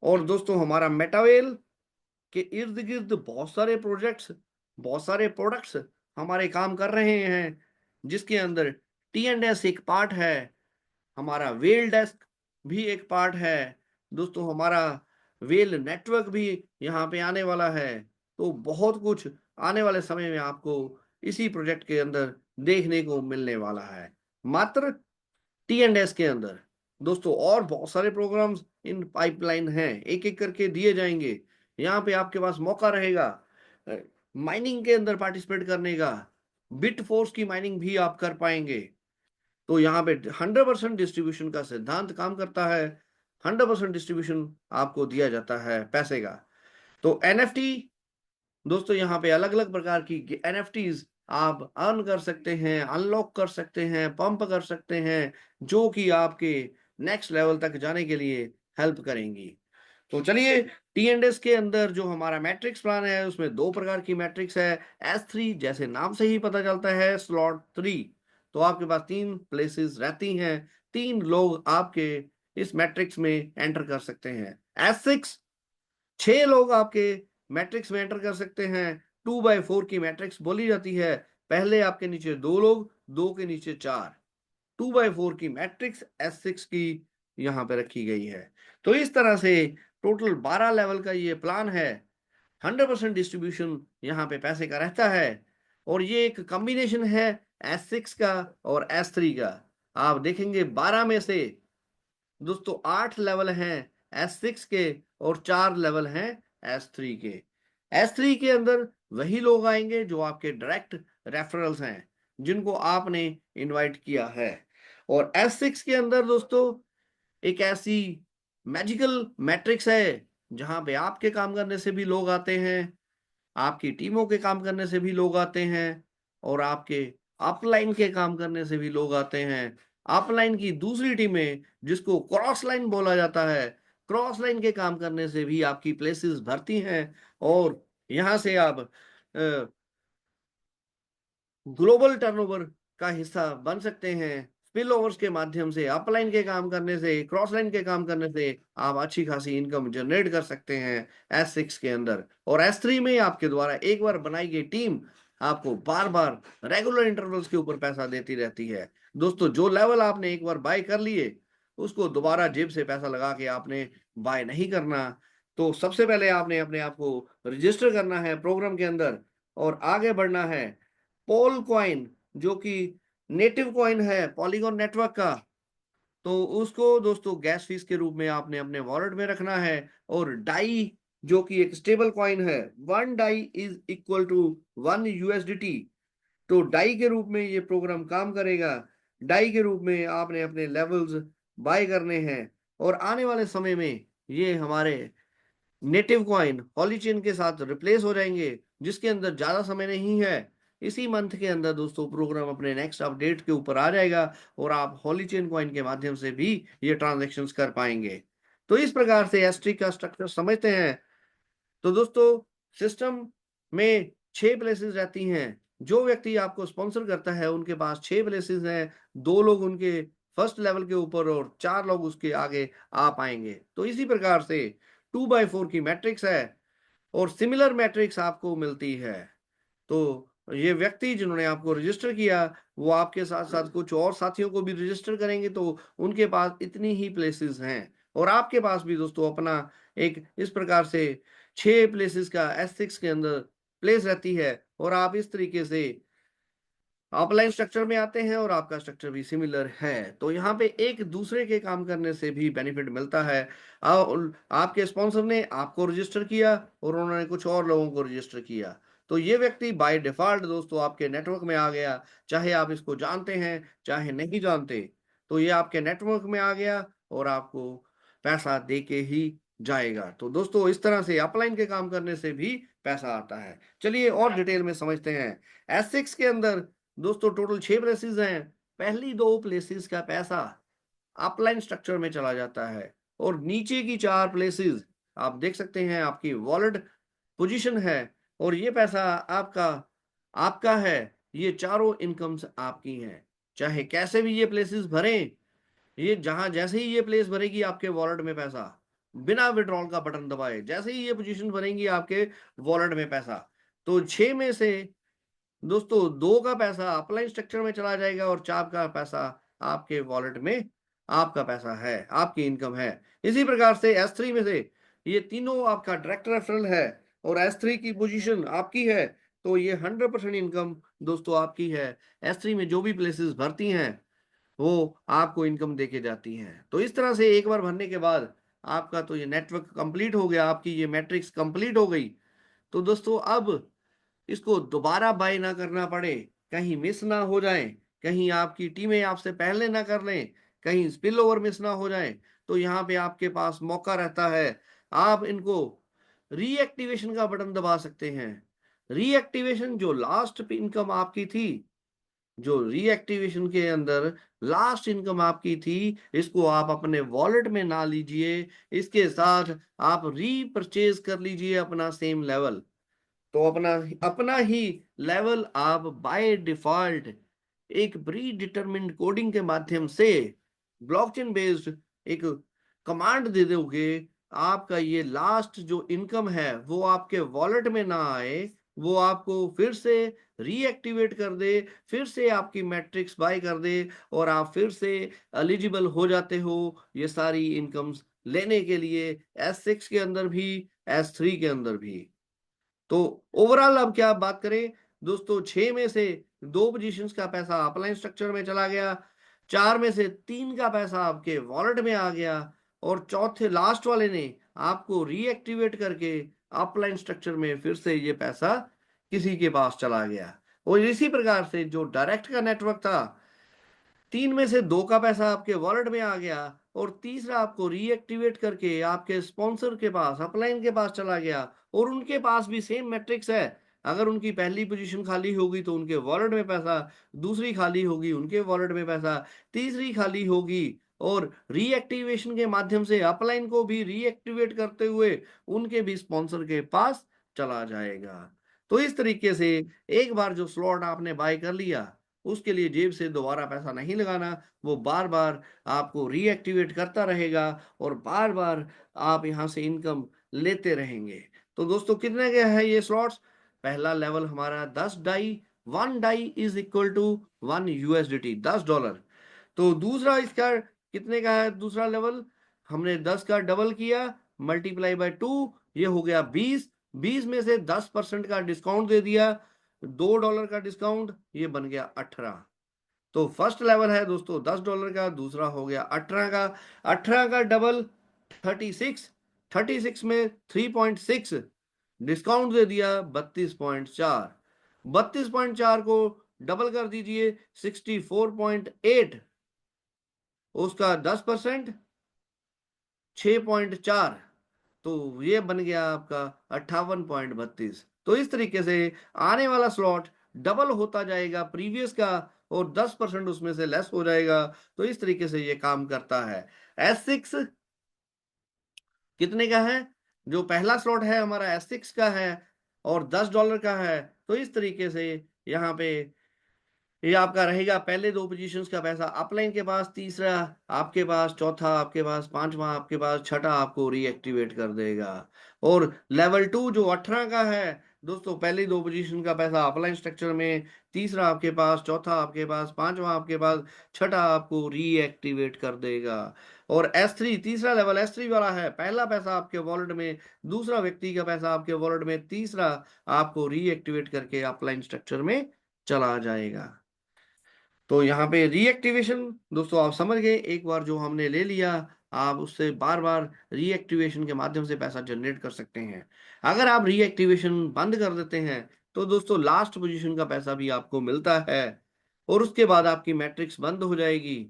और दोस्तों हमारा मेटावेल के इर्द गिर्द बहुत सारे प्रोजेक्ट्स, बहुत सारे प्रोडक्ट्स हमारे काम कर रहे हैं, जिसके अंदर टी एंड एस एक पार्ट है, हमारा वेल डेस्क भी एक पार्ट है। दोस्तों हमारा वेल नेटवर्क भी यहाँ पे आने वाला है। तो बहुत कुछ आने वाले समय में आपको इसी प्रोजेक्ट के अंदर देखने को मिलने वाला है, मात्र टी एंड एस के अंदर। दोस्तों और बहुत सारे प्रोग्राम्स इन पाइपलाइन हैं, एक एक करके दिए जाएंगे। यहाँ पे आपके पास मौका रहेगा माइनिंग के अंदर पार्टिसिपेट करने का। बिट फोर्स की माइनिंग भी आप कर पाएंगे। तो यहाँ पे 100% डिस्ट्रीब्यूशन का सिद्धांत काम करता है। 100% डिस्ट्रीब्यूशन आपको दिया जाता है पैसे का। तो एनएफटी दोस्तों, यहाँ पे अलग अलग प्रकार की एनएफटीज आप अर्न कर सकते हैं, अनलॉक कर सकते हैं, पंप कर सकते हैं, जो कि आपके नेक्स्ट लेवल तक जाने के लिए हेल्प करेंगी। तो चलिए, टी एंड एस के अंदर जो हमारा मैट्रिक्स प्लान है, उसमें दो प्रकार की मैट्रिक्स है। S3 जैसे नाम से ही पता चलता है, स्लॉट 3। तो आपके पास 3 प्लेसेस रहती हैं, 3 लोग आपके इस मैट्रिक्स में एंटर कर सकते हैं। S6 6 लोग आपके मैट्रिक्स में एंटर कर सकते हैं। 2/4 की मैट्रिक्स बोली जाती है। पहले आपके नीचे 2 लोग, 2 के नीचे 4। 2/4 की मैट्रिक्स S6 की यहाँ पे रखी गई है। तो इस तरह से टोटल 12 लेवल का ये प्लान है। 100% डिस्ट्रीब्यूशन यहाँ पे पैसे का रहता है और ये एक कॉम्बिनेशन है S6 का और S3 का। आप देखेंगे 12 में से दोस्तों 8 लेवल हैं S6 के और 4 लेवल हैं S3 के। S3 के अंदर वही लोग आएंगे जो आपके डायरेक्ट रेफरल्स हैं, जिनको आपने इनवाइट किया है। और S6 के अंदर दोस्तों एक ऐसी मैजिकल मैट्रिक्स है जहां पे आपके काम करने से भी लोग आते हैं, आपकी टीमों के काम करने से भी लोग आते हैं और आपके अपलाइन के काम करने से भी लोग आते हैं। अपलाइन की दूसरी टीमें जिसको क्रॉस लाइन बोला जाता है, क्रॉस लाइन के काम करने से भी आपकी प्लेसेस भरती हैं और यहाँ से आप ग्लोबल टर्नओवर का हिस्सा बन सकते हैं। स्पिल ओवर्स के माध्यम से, अपलाइन के काम करने से, क्रॉस लाइन के काम करने से आप अच्छी खासी इनकम जनरेट कर सकते हैं S6 के अंदर। और S3 में आपके द्वारा एक बार बनाई गई टीम आपको बार बार रेगुलर इंटरवल्स के ऊपर पैसा देती रहती है। दोस्तों जो लेवल आपने एक बार बाय कर लिए उसको दोबारा जेब से पैसा लगा के आपने बाय नहीं करना। तो सबसे पहले आपने अपने आप को रजिस्टर करना है प्रोग्राम के अंदर और आगे बढ़ना है। पोल कॉइन जो कि नेटिव कॉइन है पॉलीगॉन नेटवर्क का, तो उसको दोस्तों गैस फीस के रूप में आपने अपने वॉलेट में रखना है। और डाई जो कि एक स्टेबल कॉइन है, 1 DAI is equal to 1 USDT। तो डाई के रूप में ये प्रोग्राम काम करेगा। डाई के रूप में आपने अपने लेवल्स बाय करने हैं और आने वाले समय में ये हमारे नेटिव कॉइन हॉलीचेन के साथ रिप्लेस हो जाएंगे, जिसके अंदर ज्यादा समय नहीं है। इसी मंथ के अंदर दोस्तों प्रोग्राम अपने नेक्स्ट अपडेट के ऊपर आ जाएगा और आप हॉलीचेन कॉइन के माध्यम से भी ये ट्रांजैक्शंस कर पाएंगे। तो इस प्रकार से एसट्री का स्ट्रक्चर समझते हैं। तो दोस्तों सिस्टम में 6 प्लेसेस रहती हैं। जो व्यक्ति आपको स्पॉन्सर करता है उनके पास 6 प्लेसेस हैं। 2 लोग उनके फर्स्ट लेवल के ऊपर और 4 लोग उसके आगे आ पाएंगे। तो इसी प्रकार से 2/4 की मैट्रिक्स है और सिमिलर मैट्रिक्स आपको मिलती है। तो ये व्यक्ति जिन्होंने आपको रजिस्टर किया वो आपके साथ साथ कुछ और साथियों को भी रजिस्टर करेंगे, तो उनके पास इतनी ही प्लेसेस हैं और आपके पास भी दोस्तों अपना एक इस प्रकार से 6 प्लेसेस का S6 के अंदर प्लेस रहती है और आप इस तरीके से अपलाइन स्ट्रक्चर में आते हैं और आपका स्ट्रक्चर भी सिमिलर है। तो यहाँ पे एक दूसरे के काम करने से भी बेनिफिट मिलता है। आपके स्पॉन्सर ने आपको रजिस्टर किया और उन्होंने कुछ और लोगों को रजिस्टर किया, तो ये व्यक्ति बाय डिफॉल्ट दोस्तों आपके नेटवर्क में आ गया। चाहे आप इसको जानते हैं चाहे नहीं जानते, तो ये आपके नेटवर्क में आ गया और आपको पैसा दे के ही जाएगा। तो दोस्तों इस तरह से अपलाइन के काम करने से भी पैसा आता है। चलिए और डिटेल में समझते हैं। S6 के अंदर दोस्तों टोटल 6 प्लेसेस हैं। पहली 2 प्लेसेस का पैसा अपलाइन स्ट्रक्चर में चला जाता है और नीचे की 4 प्लेसेस आप देख सकते हैं आपकी वॉलेट पोजीशन है और ये पैसा आपका आपका है। ये चारों इनकम्स आपकी हैं। चाहे कैसे भी ये प्लेसेस भरें, ये जहां जैसे ही ये प्लेस भरेगी आपके वॉलेट में पैसा, बिना विड्रॉल का बटन दबाए जैसे ही ये पोजीशन भरेंगी आपके वॉलेट में पैसा। तो 6 में से दोस्तों 2 का पैसा अपलाइन स्ट्रक्चर में चला जाएगा और 4 का पैसा आपके वॉलेट में आपका पैसा है, आपकी इनकम है। इसी प्रकार से S3 में से ये तीनों आपका डायरेक्ट रेफरल है और S3 की पोजीशन आपकी है, तो ये 100% इनकम दोस्तों आपकी है। S3 में जो भी प्लेसेस भरती हैं वो आपको इनकम देके जाती हैं। तो इस तरह से एक बार भरने के बाद आपका तो ये नेटवर्क कंप्लीट हो गया, आपकी ये मैट्रिक्स कंप्लीट हो गई। तो दोस्तों अब इसको दोबारा बाय ना करना पड़े, कहीं मिस ना हो जाए, कहीं आपकी टीमें आपसे पहले ना कर लें, कहीं स्पिल ओवर मिस ना हो जाए, तो यहाँ पे आपके पास मौका रहता है। आप इनको रीएक्टिवेशन का बटन दबा सकते हैं। रीएक्टिवेशन जो लास्ट इनकम आपकी थी, जो रीएक्टिवेशन के अंदर लास्ट इनकम आपकी थी, इसको आप अपने वॉलेट में ना लीजिए, इसके साथ आप रीपरचेज कर लीजिए अपना सेम लेवल। तो अपना अपना ही लेवल आप बाय डिफॉल्ट एक प्री डिटरमिन्ड कोडिंग के माध्यम से ब्लॉकचेन बेस्ड एक कमांड दे दोगे आपका ये लास्ट जो इनकम है वो आपके वॉलेट में ना आए, वो आपको फिर से रीएक्टिवेट कर दे, फिर से आपकी मैट्रिक्स बाय कर दे और आप फिर से एलिजिबल हो जाते हो ये सारी इनकम्स लेने के लिए, S6 के अंदर भी, S3 के अंदर भी। तो ओवरऑल अब क्या बात करें दोस्तों, 6 में से 2 पोजीशंस का पैसा अपलाइन स्ट्रक्चर में चला गया, 4 में से 3 का पैसा आपके वॉलेट में आ गया और चौथे लास्ट वाले ने आपको रीएक्टिवेट करके अपलाइन स्ट्रक्चर में फिर से ये पैसा किसी के पास चला गया। और इसी प्रकार से जो डायरेक्ट का नेटवर्क था, 3 में से 2 का पैसा आपके वॉलेट में आ गया और तीसरा आपको रीएक्टिवेट करके आपके स्पॉन्सर के पास, अपलाइन के पास चला गया और उनके पास भी सेम मैट्रिक्स है। अगर उनकी पहली पोजीशन खाली होगी तो उनके वॉलेट में पैसा, दूसरी खाली होगी उनके वॉलेट में पैसा, तीसरी खाली होगी और रीएक्टिवेशन के माध्यम से अपलाइन को भी रीएक्टिवेट करते हुए उनके भी स्पॉन्सर के पास चला जाएगा। तो इस तरीके से एक बार जो स्लॉट आपने बाय कर लिया, उसके लिए जेब से दोबारा पैसा नहीं लगाना, वो बार बार आपको रीएक्टिवेट करता रहेगा और बार बार आप यहाँ से इनकम लेते रहेंगे। तो दोस्तों कितने के हैं ये स्लॉट्स? पहला लेवल हमारा 10 DAI, 1 DAI is equal to 1 USDT, $10। तो दूसरा इसका कितने का है? दूसरा लेवल हमने 10 का डबल किया, मल्टीप्लाई बाय 2, ये हो गया 20। 20 में से 10% का डिस्काउंट दे दिया, $2 का डिस्काउंट, ये बन गया 18। तो फर्स्ट लेवल है दोस्तों $10 का, दूसरा हो गया 18 का। 18 का डबल 36, 36 में 3.6 डिस्काउंट दे दिया 32.4, 32.4 को डबल कर दीजिए 64.8, उसका 10% 6.4, तो ये बन गया आपका 58.32। तो इस तरीके से आने वाला स्लॉट डबल होता जाएगा प्रीवियस का और 10% उसमें से लेस हो जाएगा। तो इस तरीके से ये काम करता है। S6 कितने का है? जो पहला स्लॉट है हमारा S6 का है और $10 का है। तो इस तरीके से यहाँ पे ये आपका रहेगा, पहले 2 पोजीशंस का पैसा अपलाइन के पास, तीसरा आपके पास, चौथा आपके पास, पांचवा आपके पास, छठा आपको रीएक्टिवेट कर देगा। और लेवल 2 जो 18 का है दोस्तों, पहली 2 पोजीशन का पैसा अपलाइन स्ट्रक्चर में, तीसरा आपके पास, चौथा आपके पास, पांचवा आपके पास, छठा आपको रीएक्टिवेट कर देगा। और S3 तीसरा लेवल S3 वाला है, पहला पैसा आपके वॉलेट में, दूसरा व्यक्ति का पैसा आपके वॉलेट में, तीसरा आपको रीएक्टिवेट करके अपलाइन स्ट्रक्चर में चला जाएगा। तो यहाँ पे रीएक्टिवेशन दोस्तों आप समझ गए, एक बार जो हमने ले लिया आप उससे बार बार रीएक्टिवेशन के माध्यम से पैसा जनरेट कर सकते हैं। अगर आप रीएक्टिवेशन बंद कर देते हैं तो दोस्तों लास्ट पोजीशन का पैसा भी आपको मिलता है और उसके बाद आपकी मैट्रिक्स बंद हो जाएगी।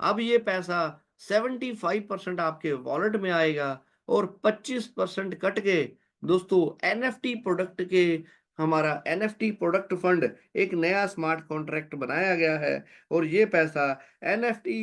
अब ये पैसा 75% आपके वॉलेट में आएगा और 25% कट के दोस्तों एनएफटी प्रोडक्ट के, हमारा एनएफटी प्रोडक्ट फंड एक नया स्मार्ट कॉन्ट्रैक्ट बनाया गया है और ये पैसा एनएफटी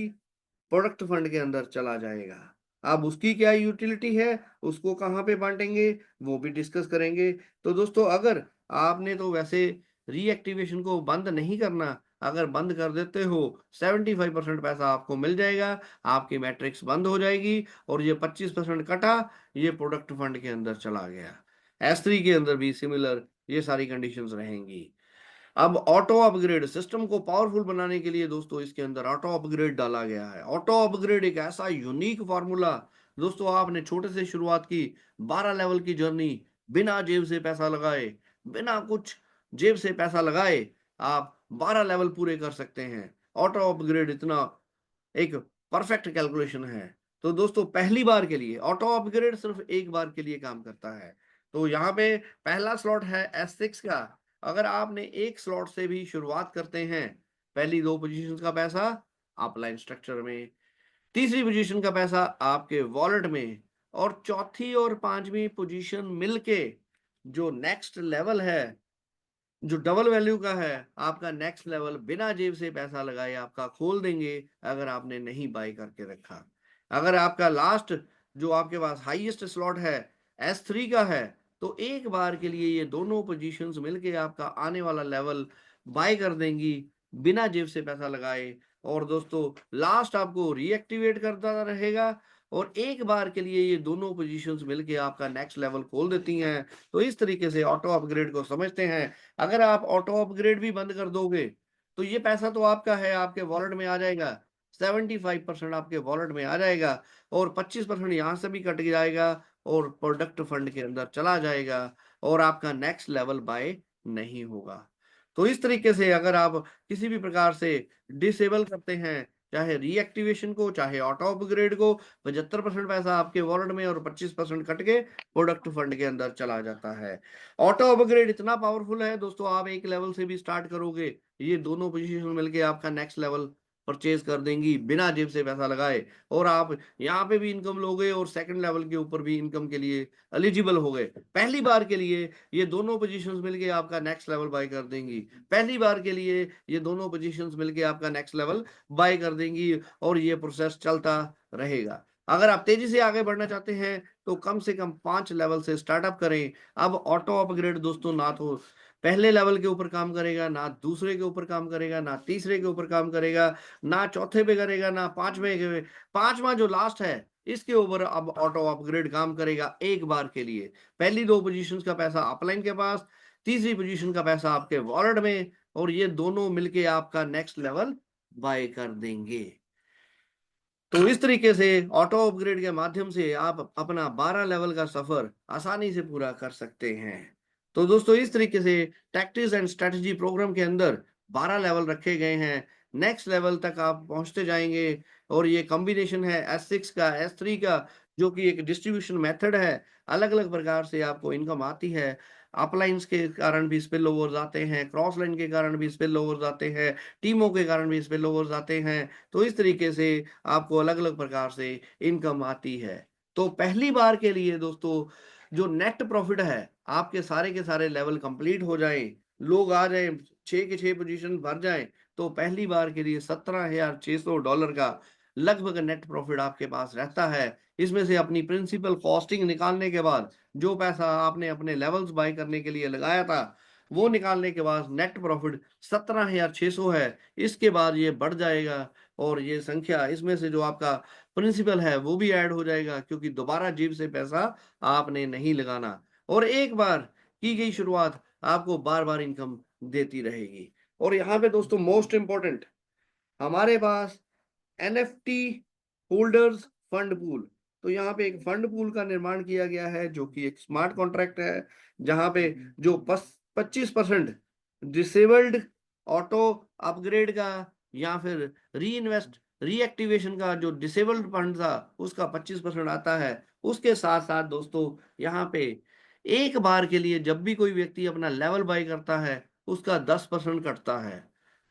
प्रोडक्ट फंड के अंदर चला जाएगा। अब उसकी क्या यूटिलिटी है, उसको कहाँ पे बांटेंगे, वो भी डिस्कस करेंगे। तो दोस्तों अगर आपने तो वैसे रीएक्टिवेशन को बंद नहीं करना, अगर बंद कर देते हो 75% पैसा आपको मिल जाएगा, आपकी मैट्रिक्स बंद हो जाएगी और ये 25% कटा, ये प्रोडक्ट फंड के अंदर चला गया। S3 के अंदर भी सिमिलर ये सारी कंडीशंस रहेंगी। अब ऑटो अपग्रेड, सिस्टम को पावरफुल बनाने के लिए दोस्तों इसके अंदर ऑटो अपग्रेड डाला गया है। ऑटो अपग्रेड एक ऐसा यूनिक फार्मूला दोस्तों, आपने छोटे से शुरुआत की, 12 लेवल की जर्नी, बिना जेब से पैसा लगाए, बिना कुछ जेब से पैसा लगाए आप 12 लेवल पूरे कर सकते हैं। ऑटो अपग्रेड इतना एक परफेक्ट कैलकुलेशन है। तो दोस्तों पहली बार के लिए ऑटो अपग्रेड सिर्फ एक बार के लिए काम करता है। तो यहाँ पे पहला स्लॉट है S6 का, अगर आपने एक स्लॉट से भी शुरुआत करते हैं, पहली 2 पोजीशंस का पैसा अपलाइन स्ट्रक्चर में, तीसरी पोजीशन का पैसा आपके वॉलेट में और चौथी और पांचवी पोजीशन मिलके जो नेक्स्ट लेवल है, जो डबल वैल्यू का है, आपका नेक्स्ट लेवल बिना जेब से पैसा लगाए आपका खोल देंगे अगर आपने नहीं बाय करके रखा। अगर आपका लास्ट जो आपके पास हाईएस्ट स्लॉट है S3 का है, तो एक बार के लिए ये दोनों पोजीशंस मिलके आपका आने वाला लेवल बाय कर देंगी बिना जेब से पैसा लगाए। और दोस्तों लास्ट आपको रीएक्टिवेट करता रहेगा और एक बार के लिए ये दोनों पोजीशंस मिलके आपका नेक्स्ट लेवल खोल देती हैं। तो इस तरीके से ऑटो अपग्रेड को समझते हैं। अगर आप ऑटो अपग्रेड भी बंद कर दोगे तो ये पैसा तो आपका है, आपके वॉलेट में आ जाएगा, 75% आपके वॉलेट में आ जाएगा और 25% यहाँ से भी कट जाएगा और प्रोडक्ट फंड के अंदर चला जाएगा और आपका नेक्स्ट लेवल बाय नहीं होगा। तो इस तरीके से अगर आप किसी भी प्रकार से डिसेबल करते हैं, चाहे रीएक्टिवेशन को चाहे ऑटो अपग्रेड को, 75% पैसा आपके वॉलेट में और 25% कट के प्रोडक्ट फंड के अंदर चला जाता है। ऑटो अपग्रेड इतना पावरफुल है दोस्तों, आप एक लेवल से भी स्टार्ट करोगे, ये दोनों पोजीशन मिलके आपका नेक्स्ट लेवल परचेज कर देंगी बिना जेब से पैसा लगाए, और आप यहाँ पे भी इनकम लोगे और सेकंड लेवल के ऊपर भी इनकम के लिए एलिजिबल हो गए। पहली बार के लिए ये दोनों पोजीशंस मिलके आपका नेक्स्ट लेवल बाय कर देंगी। पहली बार के लिए ये दोनों पोजीशंस मिलके आपका नेक्स्ट लेवल बाय कर देंगी और ये प्रोसेस चलता रहेगा। अगर आप तेजी से आगे बढ़ना चाहते हैं तो कम से कम 5 लेवल से स्टार्टअप करें। अब ऑटो अपग्रेड दोस्तों ना तो पहले लेवल के ऊपर काम करेगा, ना दूसरे के ऊपर काम करेगा, ना तीसरे के ऊपर काम करेगा, ना चौथे पे करेगा, ना पांचवे के। पांचवा जो लास्ट है इसके ऊपर अब ऑटो अपग्रेड काम करेगा एक बार के लिए। पहली दो पोजीशंस का पैसा अपलाइन के पास, तीसरी पोजीशन का पैसा आपके वॉलेट में, और ये दोनों मिलके आपका नेक्स्ट लेवल बाय कर देंगे। तो इस तरीके से ऑटो अपग्रेड के माध्यम से आप अपना 12 लेवल का सफर आसानी से पूरा कर सकते हैं। तो दोस्तों इस तरीके से टैक्टिक्स एंड स्ट्रेटजी प्रोग्राम के अंदर 12 लेवल रखे गए हैं। नेक्स्ट लेवल तक आप पहुंचते जाएंगे और ये कॉम्बिनेशन है S6 का, S3 का, जो कि एक डिस्ट्रीब्यूशन मेथड है। अलग अलग प्रकार से आपको इनकम आती है। अपलाइंस के कारण भी स्पिल ओवर्स आते हैं, क्रॉस लाइन के कारण भी स्पिल ओवर्स आते हैं, टीमों के कारण भी स्पिल ओवर्स आते हैं। तो इस तरीके से आपको अलग अलग प्रकार से इनकम आती है। तो पहली बार के लिए दोस्तों जो नेट प्रॉफिट है, आपके सारे के सारे लेवल कंप्लीट हो जाएं, लोग आ जाएं, 6 के 6 पोजीशन भर जाएं, तो पहली बार के लिए $17,600 का लगभग नेट प्रॉफिट आपके पास रहता है। इसमें से अपनी प्रिंसिपल कॉस्टिंग निकालने के बाद जो पैसा आपने अपने लेवल्स बाय करने के लिए लगाया था, वो निकालने के बाद नेट प्रॉफिट 17,600 है। इसके बाद ये बढ़ जाएगा और ये संख्या, इसमें से जो आपका प्रिंसिपल है वो भी ऐड हो जाएगा, क्योंकि दोबारा जेब से पैसा आपने नहीं लगाना, और एक बार की गई शुरुआत आपको बार बार इनकम देती रहेगी। और यहाँ पे दोस्तों मोस्ट इंपॉर्टेंट, हमारे पास एनएफटी होल्डर्स फंड पूल, तो यहाँ पे एक फंड पूल का निर्माण किया गया है जो कि एक स्मार्ट कॉन्ट्रैक्ट है, जहां पे जो 25% डिसेबल्ड ऑटो अपग्रेड का या फिर री इन्वेस्ट रीएक्टिवेशन का जो डिसेबल्ड फंड था उसका 25% आता है। उसके साथ साथ दोस्तों यहाँ पे एक बार के लिए जब भी कोई व्यक्ति अपना लेवल बाय करता है उसका 10% कटता है,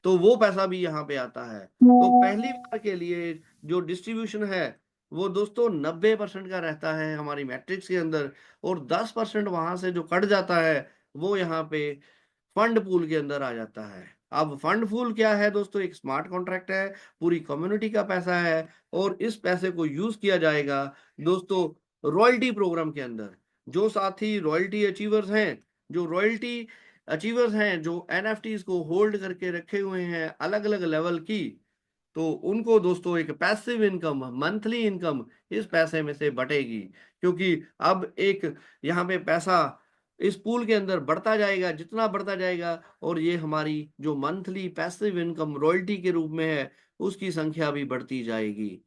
तो वो पैसा भी यहाँ पे आता है। तो पहली बार के लिए जो डिस्ट्रीब्यूशन है वो दोस्तों 90% का रहता है हमारी मैट्रिक्स के अंदर, और 10% वहां से जो कट जाता है वो यहाँ पे फंड पूल के अंदर आ जाता है। अब फंड पूल क्या है दोस्तों? एक स्मार्ट कॉन्ट्रैक्ट है, पूरी कम्युनिटी का पैसा है, और इस पैसे को यूज किया जाएगा दोस्तों रॉयल्टी प्रोग्राम के अंदर। जो साथी रॉयल्टी अचीवर्स हैं, जो रॉयल्टी अचीवर्स हैं, जो एनएफटीज को होल्ड करके रखे हुए हैं अलग अलग लेवल की, तो उनको दोस्तों एक पैसिव इनकम, मंथली इनकम इस पैसे में से बटेगी, क्योंकि अब एक यहाँ पे पैसा इस पूल के अंदर बढ़ता जाएगा, जितना बढ़ता जाएगा, और ये हमारी जो मंथली पैसिव इनकम रॉयल्टी के रूप में है उसकी संख्या भी बढ़ती जाएगी।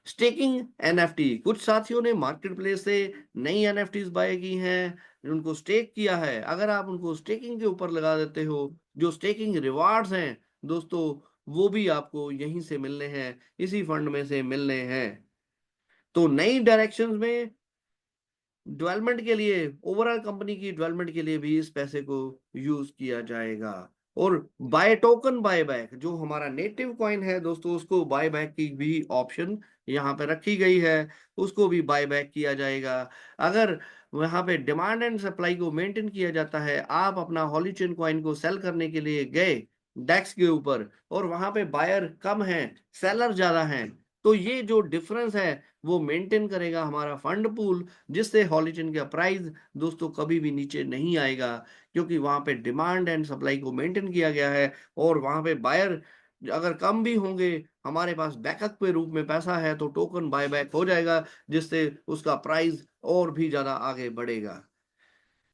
स्टेकिंग एनएफटी, कुछ साथियों ने मार्केट प्लेस से नई एनएफटीज बाय की हैं, उनको स्टेक किया है। अगर आप उनको स्टेकिंग के ऊपर लगा देते हो, जो स्टेकिंग रिवार्ड्स हैं दोस्तों वो भी आपको यहीं से मिलने हैं, इसी फंड में से मिलने हैं। तो नई डायरेक्शंस में डेवलपमेंट के लिए, ओवरऑल कंपनी की डेवलपमेंट के लिए भी इस पैसे को यूज किया जाएगा। और बाय टोकन बाय बैक, जो हमारा नेटिव कॉइन है दोस्तों, उसको बाय बैक की भी ऑप्शन यहाँ पे रखी गई है, उसको भी बाय बैक किया जाएगा। अगर वहां पे डिमांड एंड सप्लाई को मेंटेन किया जाता है, आप अपना हॉलीचेन कॉइन को सेल करने के लिए गए डेक्स के ऊपर और वहां पे बायर कम है, सेलर ज्यादा हैं, तो ये जो डिफरेंस है वो मेंटेन करेगा हमारा फंड पूल, जिससे हॉलीचेन का प्राइस दोस्तों कभी भी नीचे नहीं आएगा, क्योंकि वहां पे डिमांड एंड सप्लाई को मेंटेन किया गया है और वहां पे बायर अगर कम भी होंगे, हमारे पास बैकअप के रूप में पैसा है तो टोकन बायबैक हो जाएगा, जिससे उसका प्राइस और भी ज़्यादा आगे बढ़ेगा।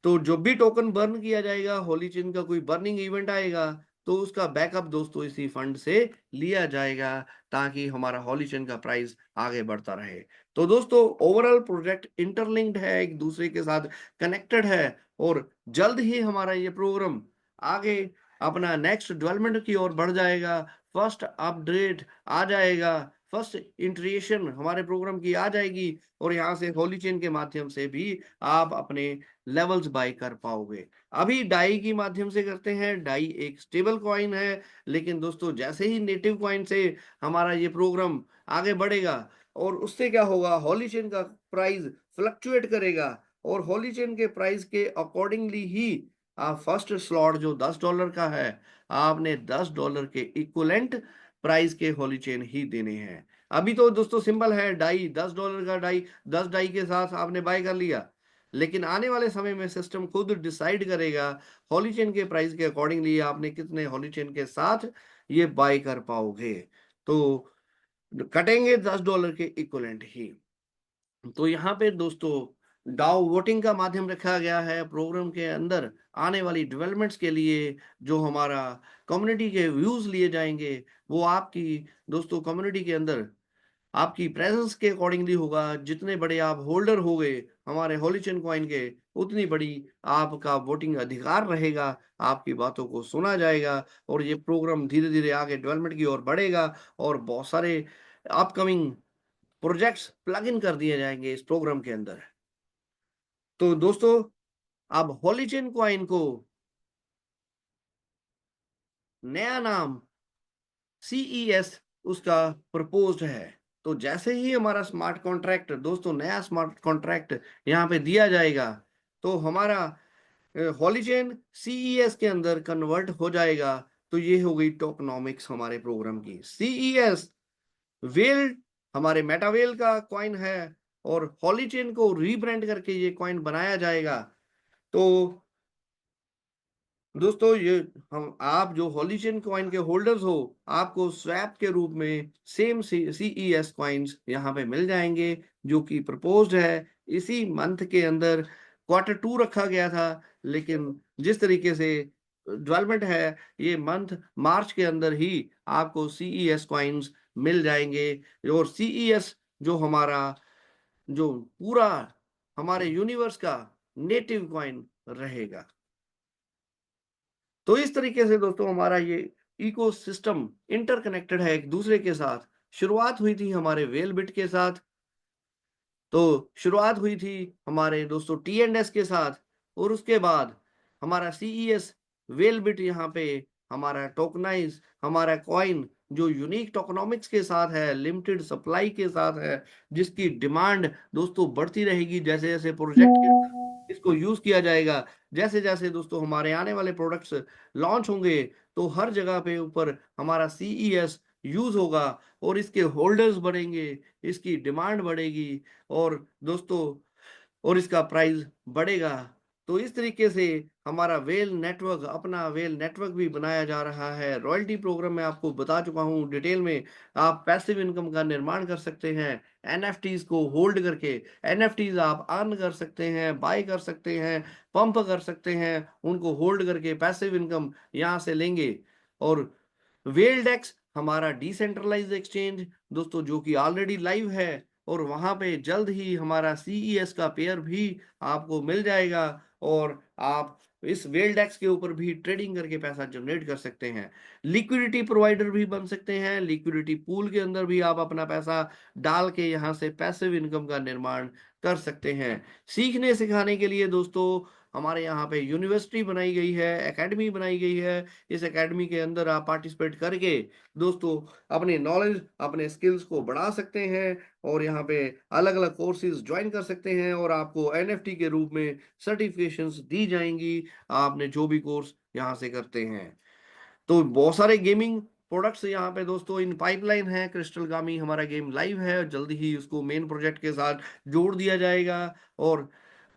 तो जो भी टोकन बर्न किया जाएगा, होली चेन का कोई बर्निंग इवेंट आएगा, तो उसका बैकअप दोस्तों इसी फंड से लिया जाएगा, ताकि हमारा होली चेन का प्राइस आगे बढ़ता रहे। तो दोस्तों ओवरऑल प्रोजेक्ट इंटरलिंक्ड है, एक दूसरे के साथ कनेक्टेड है, और जल्द ही हमारा ये प्रोग्राम आगे अपना नेक्स्ट डेवलपमेंट की ओर बढ़ जाएगा। फर्स्ट अपडेट आ जाएगा, फर्स्ट इंट्रिएशन हमारे प्रोग्राम की आ जाएगी, और यहाँ से होली चेन के माध्यम से भी आप अपने लेवल्स बाय कर पाओगे। अभी डाई के माध्यम से करते हैं, डाई एक स्टेबल कॉइन है, लेकिन दोस्तों जैसे ही नेटिव कॉइन से हमारा ये प्रोग्राम आगे बढ़ेगा, और उससे क्या होगा, होली चेन का प्राइस फ्लक्चुएट करेगा, और होली चेन के प्राइस के अकॉर्डिंगली ही आप फर्स्ट स्लॉट जो $10 का है, आपने $10 के इक्वलेंट प्राइस के होली चेन ही देने हैं। अभी तो दोस्तों सिंपल है, डाई $10 का डाई 10 डाई के साथ आपने बाय कर लिया, लेकिन आने वाले समय में सिस्टम खुद डिसाइड करेगा हॉली चेन के प्राइस के अकॉर्डिंगली आपने कितने हॉली चेन के साथ ये बाय कर पाओगे। तो कटेंगे $10 के इक्वलेंट ही। तो यहाँ पे दोस्तों डाउ वोटिंग का माध्यम रखा गया है प्रोग्राम के अंदर। आने वाली डेवलपमेंट्स के लिए जो हमारा कम्युनिटी के व्यूज लिए जाएंगे, वो आपकी दोस्तों कम्युनिटी के अंदर आपकी प्रेजेंस के अकॉर्डिंगली होगा। जितने बड़े आप होल्डर हो गए हमारे होली चेन कॉइन के, उतनी बड़ी आपका वोटिंग अधिकार रहेगा, आपकी बातों को सुना जाएगा, और ये प्रोग्राम धीरे धीरे आगे डेवलपमेंट की ओर बढ़ेगा, और बहुत सारे अपकमिंग प्रोजेक्ट्स प्लग इन कर दिए जाएंगे इस प्रोग्राम के अंदर। तो दोस्तों अब होली चेन कॉइन को नया नाम CES उसका प्रपोज्ड है। तो जैसे ही हमारा स्मार्ट कॉन्ट्रैक्ट दोस्तों, नया स्मार्ट कॉन्ट्रैक्ट यहाँ पे दिया जाएगा, तो हमारा हॉली चेन CES के अंदर कन्वर्ट हो जाएगा। तो ये हो गई टोकनॉमिक्स हमारे प्रोग्राम की। CES वेल हमारे मेटावेल का कॉइन है, और हॉली चेन को रीब्रांड करके ये कॉइन बनाया जाएगा। तो दोस्तों ये हम आप जो होली चेन कॉइन के होल्डर्स हो, आपको स्वैप के रूप में सेम CES कॉइन्स यहाँ पे मिल जाएंगे, जो कि प्रपोज्ड है इसी मंथ के अंदर। Q2 रखा गया था, लेकिन जिस तरीके से डेवलपमेंट है, ये मंथ मार्च के अंदर ही आपको CES कॉइन्स मिल जाएंगे। और CES जो हमारा जो पूरा हमारे यूनिवर्स का नेटिव कॉइन रहेगा। तो इस तरीके से दोस्तों हमारा ये इकोसिस्टम इंटरकनेक्टेड है एक दूसरे के साथ। शुरुआत हुई थी हमारे वेलबिट के साथ, तो शुरुआत हुई थी हमारे दोस्तों T&S के साथ, और उसके बाद हमारा CES वेलबिट यहाँ पे हमारा टोकनाइज हमारा कॉइन जो यूनिक टोकनॉमिक्स के साथ है, लिमिटेड सप्लाई के साथ है, जिसकी डिमांड दोस्तों बढ़ती रहेगी जैसे जैसे प्रोजेक्ट के अंदर इसको यूज किया जाएगा। जैसे जैसे दोस्तों हमारे आने वाले प्रोडक्ट्स लॉन्च होंगे, तो हर जगह पे ऊपर हमारा CES यूज होगा, और इसके होल्डर्स बढ़ेंगे, इसकी डिमांड बढ़ेगी, और दोस्तों और इसका प्राइस बढ़ेगा। तो इस तरीके से हमारा वेल नेटवर्क, अपना वेल नेटवर्क भी बनाया जा रहा है। रॉयल्टी प्रोग्राम में आपको बता चुका हूं डिटेल में, आप पैसिव इनकम का निर्माण कर सकते हैं NFTs को होल्ड करके। NFTs आप अर्न कर सकते हैं, बाय कर सकते हैं, पंप कर सकते हैं, उनको होल्ड करके पैसिव इनकम यहाँ से लेंगे। और वेलडेक्स हमारा डिसेंट्रलाइज्ड एक्सचेंज दोस्तों, जो कि ऑलरेडी लाइव है, और वहां पे जल्द ही हमारा CES का पेयर भी आपको मिल जाएगा, और आप इस वेलडेक्स के ऊपर भी ट्रेडिंग करके पैसा जनरेट कर सकते हैं। लिक्विडिटी प्रोवाइडर भी बन सकते हैं, लिक्विडिटी पूल के अंदर भी आप अपना पैसा डाल के यहाँ से पैसिव इनकम का निर्माण कर सकते हैं। सीखने सिखाने के लिए दोस्तों हमारे यहाँ पे यूनिवर्सिटी बनाई गई है, एकेडमी बनाई गई है। इस एकेडमी के अंदर आप पार्टिसिपेट करके दोस्तों अपने नॉलेज, अपने स्किल्स को बढ़ा सकते हैं, और यहाँ पे अलग अलग कोर्सेज ज्वाइन कर सकते हैं, और आपको NFT के रूप में सर्टिफिकेशंस दी जाएंगी आपने जो भी कोर्स यहाँ से करते हैं। तो बहुत सारे गेमिंग प्रोडक्ट्स यहाँ पे दोस्तों इन पाइपलाइन है। क्रिस्टल गामी हमारा गेम लाइव है, जल्दी ही उसको मेन प्रोजेक्ट के साथ जोड़ दिया जाएगा, और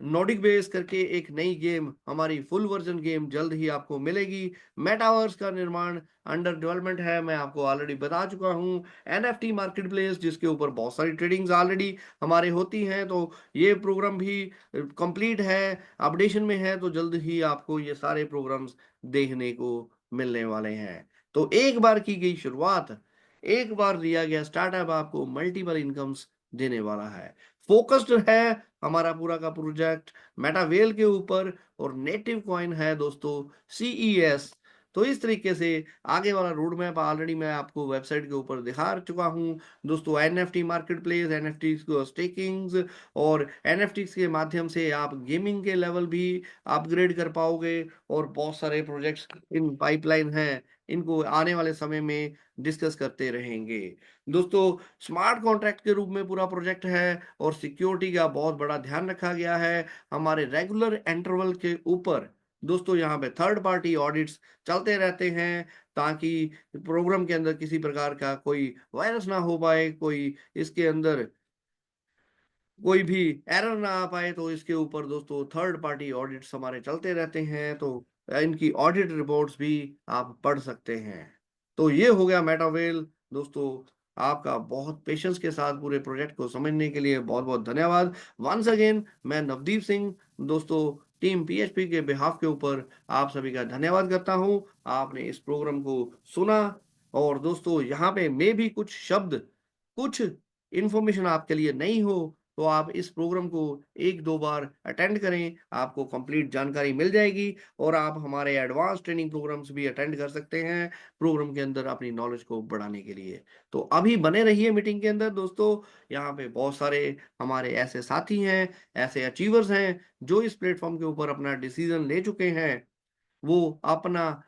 नॉर्डिक बेस करके एक नई गेम, हमारी फुल वर्जन गेम जल्द ही आपको मिलेगी। मेटावर्स का निर्माण अंडर डेवलपमेंट है, मैं आपको ऑलरेडी बता चुका हूँ। एनएफटी मार्केट प्लेस जिसके ऊपर बहुत सारी ट्रेडिंग्स ऑलरेडी हमारे होती हैं, तो ये प्रोग्राम भी कंप्लीट है, अपडेशन में है, तो जल्द ही आपको ये सारे प्रोग्राम्स देखने को मिलने वाले हैं। तो एक बार की गई शुरुआत, एक बार लिया गया स्टार्टअप आपको मल्टीपल इनकम्स देने वाला है। फोकस्ड है हमारा पूरा का प्रोजेक्ट मेटावेल के ऊपर, और नेटिव कॉइन है दोस्तों सीईएस। तो इस तरीके से आगे वाला रोड मैप ऑलरेडी मैं आपको वेबसाइट के ऊपर दिखा चुका हूं दोस्तों। एनएफटी मार्केट प्लेस, एनएफटी स्टेकिंग्स, और एनएफटी के माध्यम से आप गेमिंग के लेवल भी अपग्रेड कर पाओगे, और बहुत सारे प्रोजेक्ट्स इन पाइपलाइन हैं, इनको आने वाले समय में डिस्कस करते रहेंगे दोस्तों। स्मार्ट कॉन्ट्रैक्ट के रूप में पूरा प्रोजेक्ट है, और सिक्योरिटी का बहुत बड़ा ध्यान रखा गया है हमारे रेगुलर इंटरवल के ऊपर दोस्तों। यहाँ पे थर्ड पार्टी ऑडिट्स चलते रहते हैं, ताकि प्रोग्राम के अंदर किसी प्रकार का कोई वायरस ना हो पाए, कोई इसके अंदर कोई भी एरर ना आ पाए। तो इसके ऊपर दोस्तों थर्ड पार्टी ऑडिट्स हमारे चलते रहते हैं, तो इनकी ऑडिट रिपोर्ट्स भी आप पढ़ सकते हैं। तो ये हो गया मेटावेल दोस्तों। आपका बहुत पेशेंस के साथ पूरे प्रोजेक्ट को समझने के लिए बहुत बहुत धन्यवाद। वंस अगेन मैं नवदीप सिंह दोस्तों, टीम पीएचपी के बिहाफ के ऊपर आप सभी का धन्यवाद करता हूं। आपने इस प्रोग्राम को सुना, और दोस्तों यहाँ पे मैं भी कुछ शब्द, कुछ इंफॉर्मेशन आपके लिए नहीं हो, तो आप इस प्रोग्राम को 1-2 बार अटेंड करें, आपको कंप्लीट जानकारी मिल जाएगी, और आप हमारे एडवांस ट्रेनिंग प्रोग्राम्स भी अटेंड कर सकते हैं प्रोग्राम के अंदर अपनी नॉलेज को बढ़ाने के लिए। तो अभी बने रहिए मीटिंग के अंदर दोस्तों। यहाँ पे बहुत सारे हमारे ऐसे साथी हैं, ऐसे अचीवर्स हैं, जो इस प्लेटफॉर्म के ऊपर अपना डिसीजन ले चुके हैं। वो अपना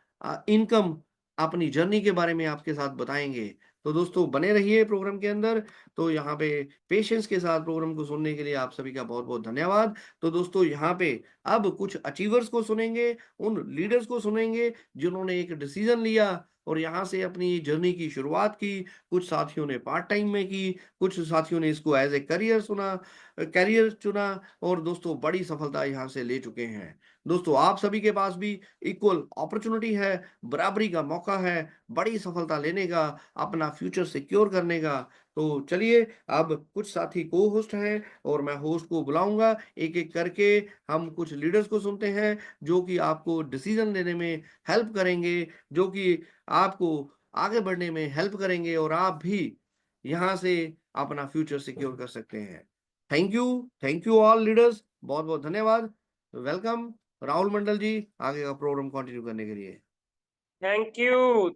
इनकम, अपनी जर्नी के बारे में आपके साथ बताएंगे। तो दोस्तों बने रहिए प्रोग्राम के अंदर। तो यहाँ पे पेशेंस के साथ प्रोग्राम को सुनने के लिए आप सभी का बहुत बहुत धन्यवाद। तो दोस्तों यहाँ पे अब कुछ अचीवर्स को सुनेंगे, उन लीडर्स को सुनेंगे जिन्होंने एक डिसीजन लिया और यहाँ से अपनी जर्नी की शुरुआत की। कुछ साथियों ने पार्ट टाइम में की, कुछ साथियों ने इसको एज ए करियर चुना, और दोस्तों बड़ी सफलता यहाँ से ले चुके हैं। दोस्तों आप सभी के पास भी इक्वल अपॉर्चुनिटी है, बराबरी का मौका है बड़ी सफलता लेने का, अपना फ्यूचर सिक्योर करने का। तो चलिए, अब कुछ साथी को होस्ट हैं, और मैं होस्ट को बुलाऊंगा एक एक करके। हम कुछ लीडर्स को सुनते हैं जो कि आपको डिसीजन लेने में हेल्प करेंगे, जो कि आपको आगे बढ़ने में हेल्प करेंगे, और आप भी यहाँ से अपना फ्यूचर सिक्योर कर सकते हैं। थैंक यू ऑल लीडर्स, बहुत बहुत धन्यवाद। वेलकम राहुल मंडल जी, आगे का प्रोग्राम कंटिन्यू करने के लिए। Thank you.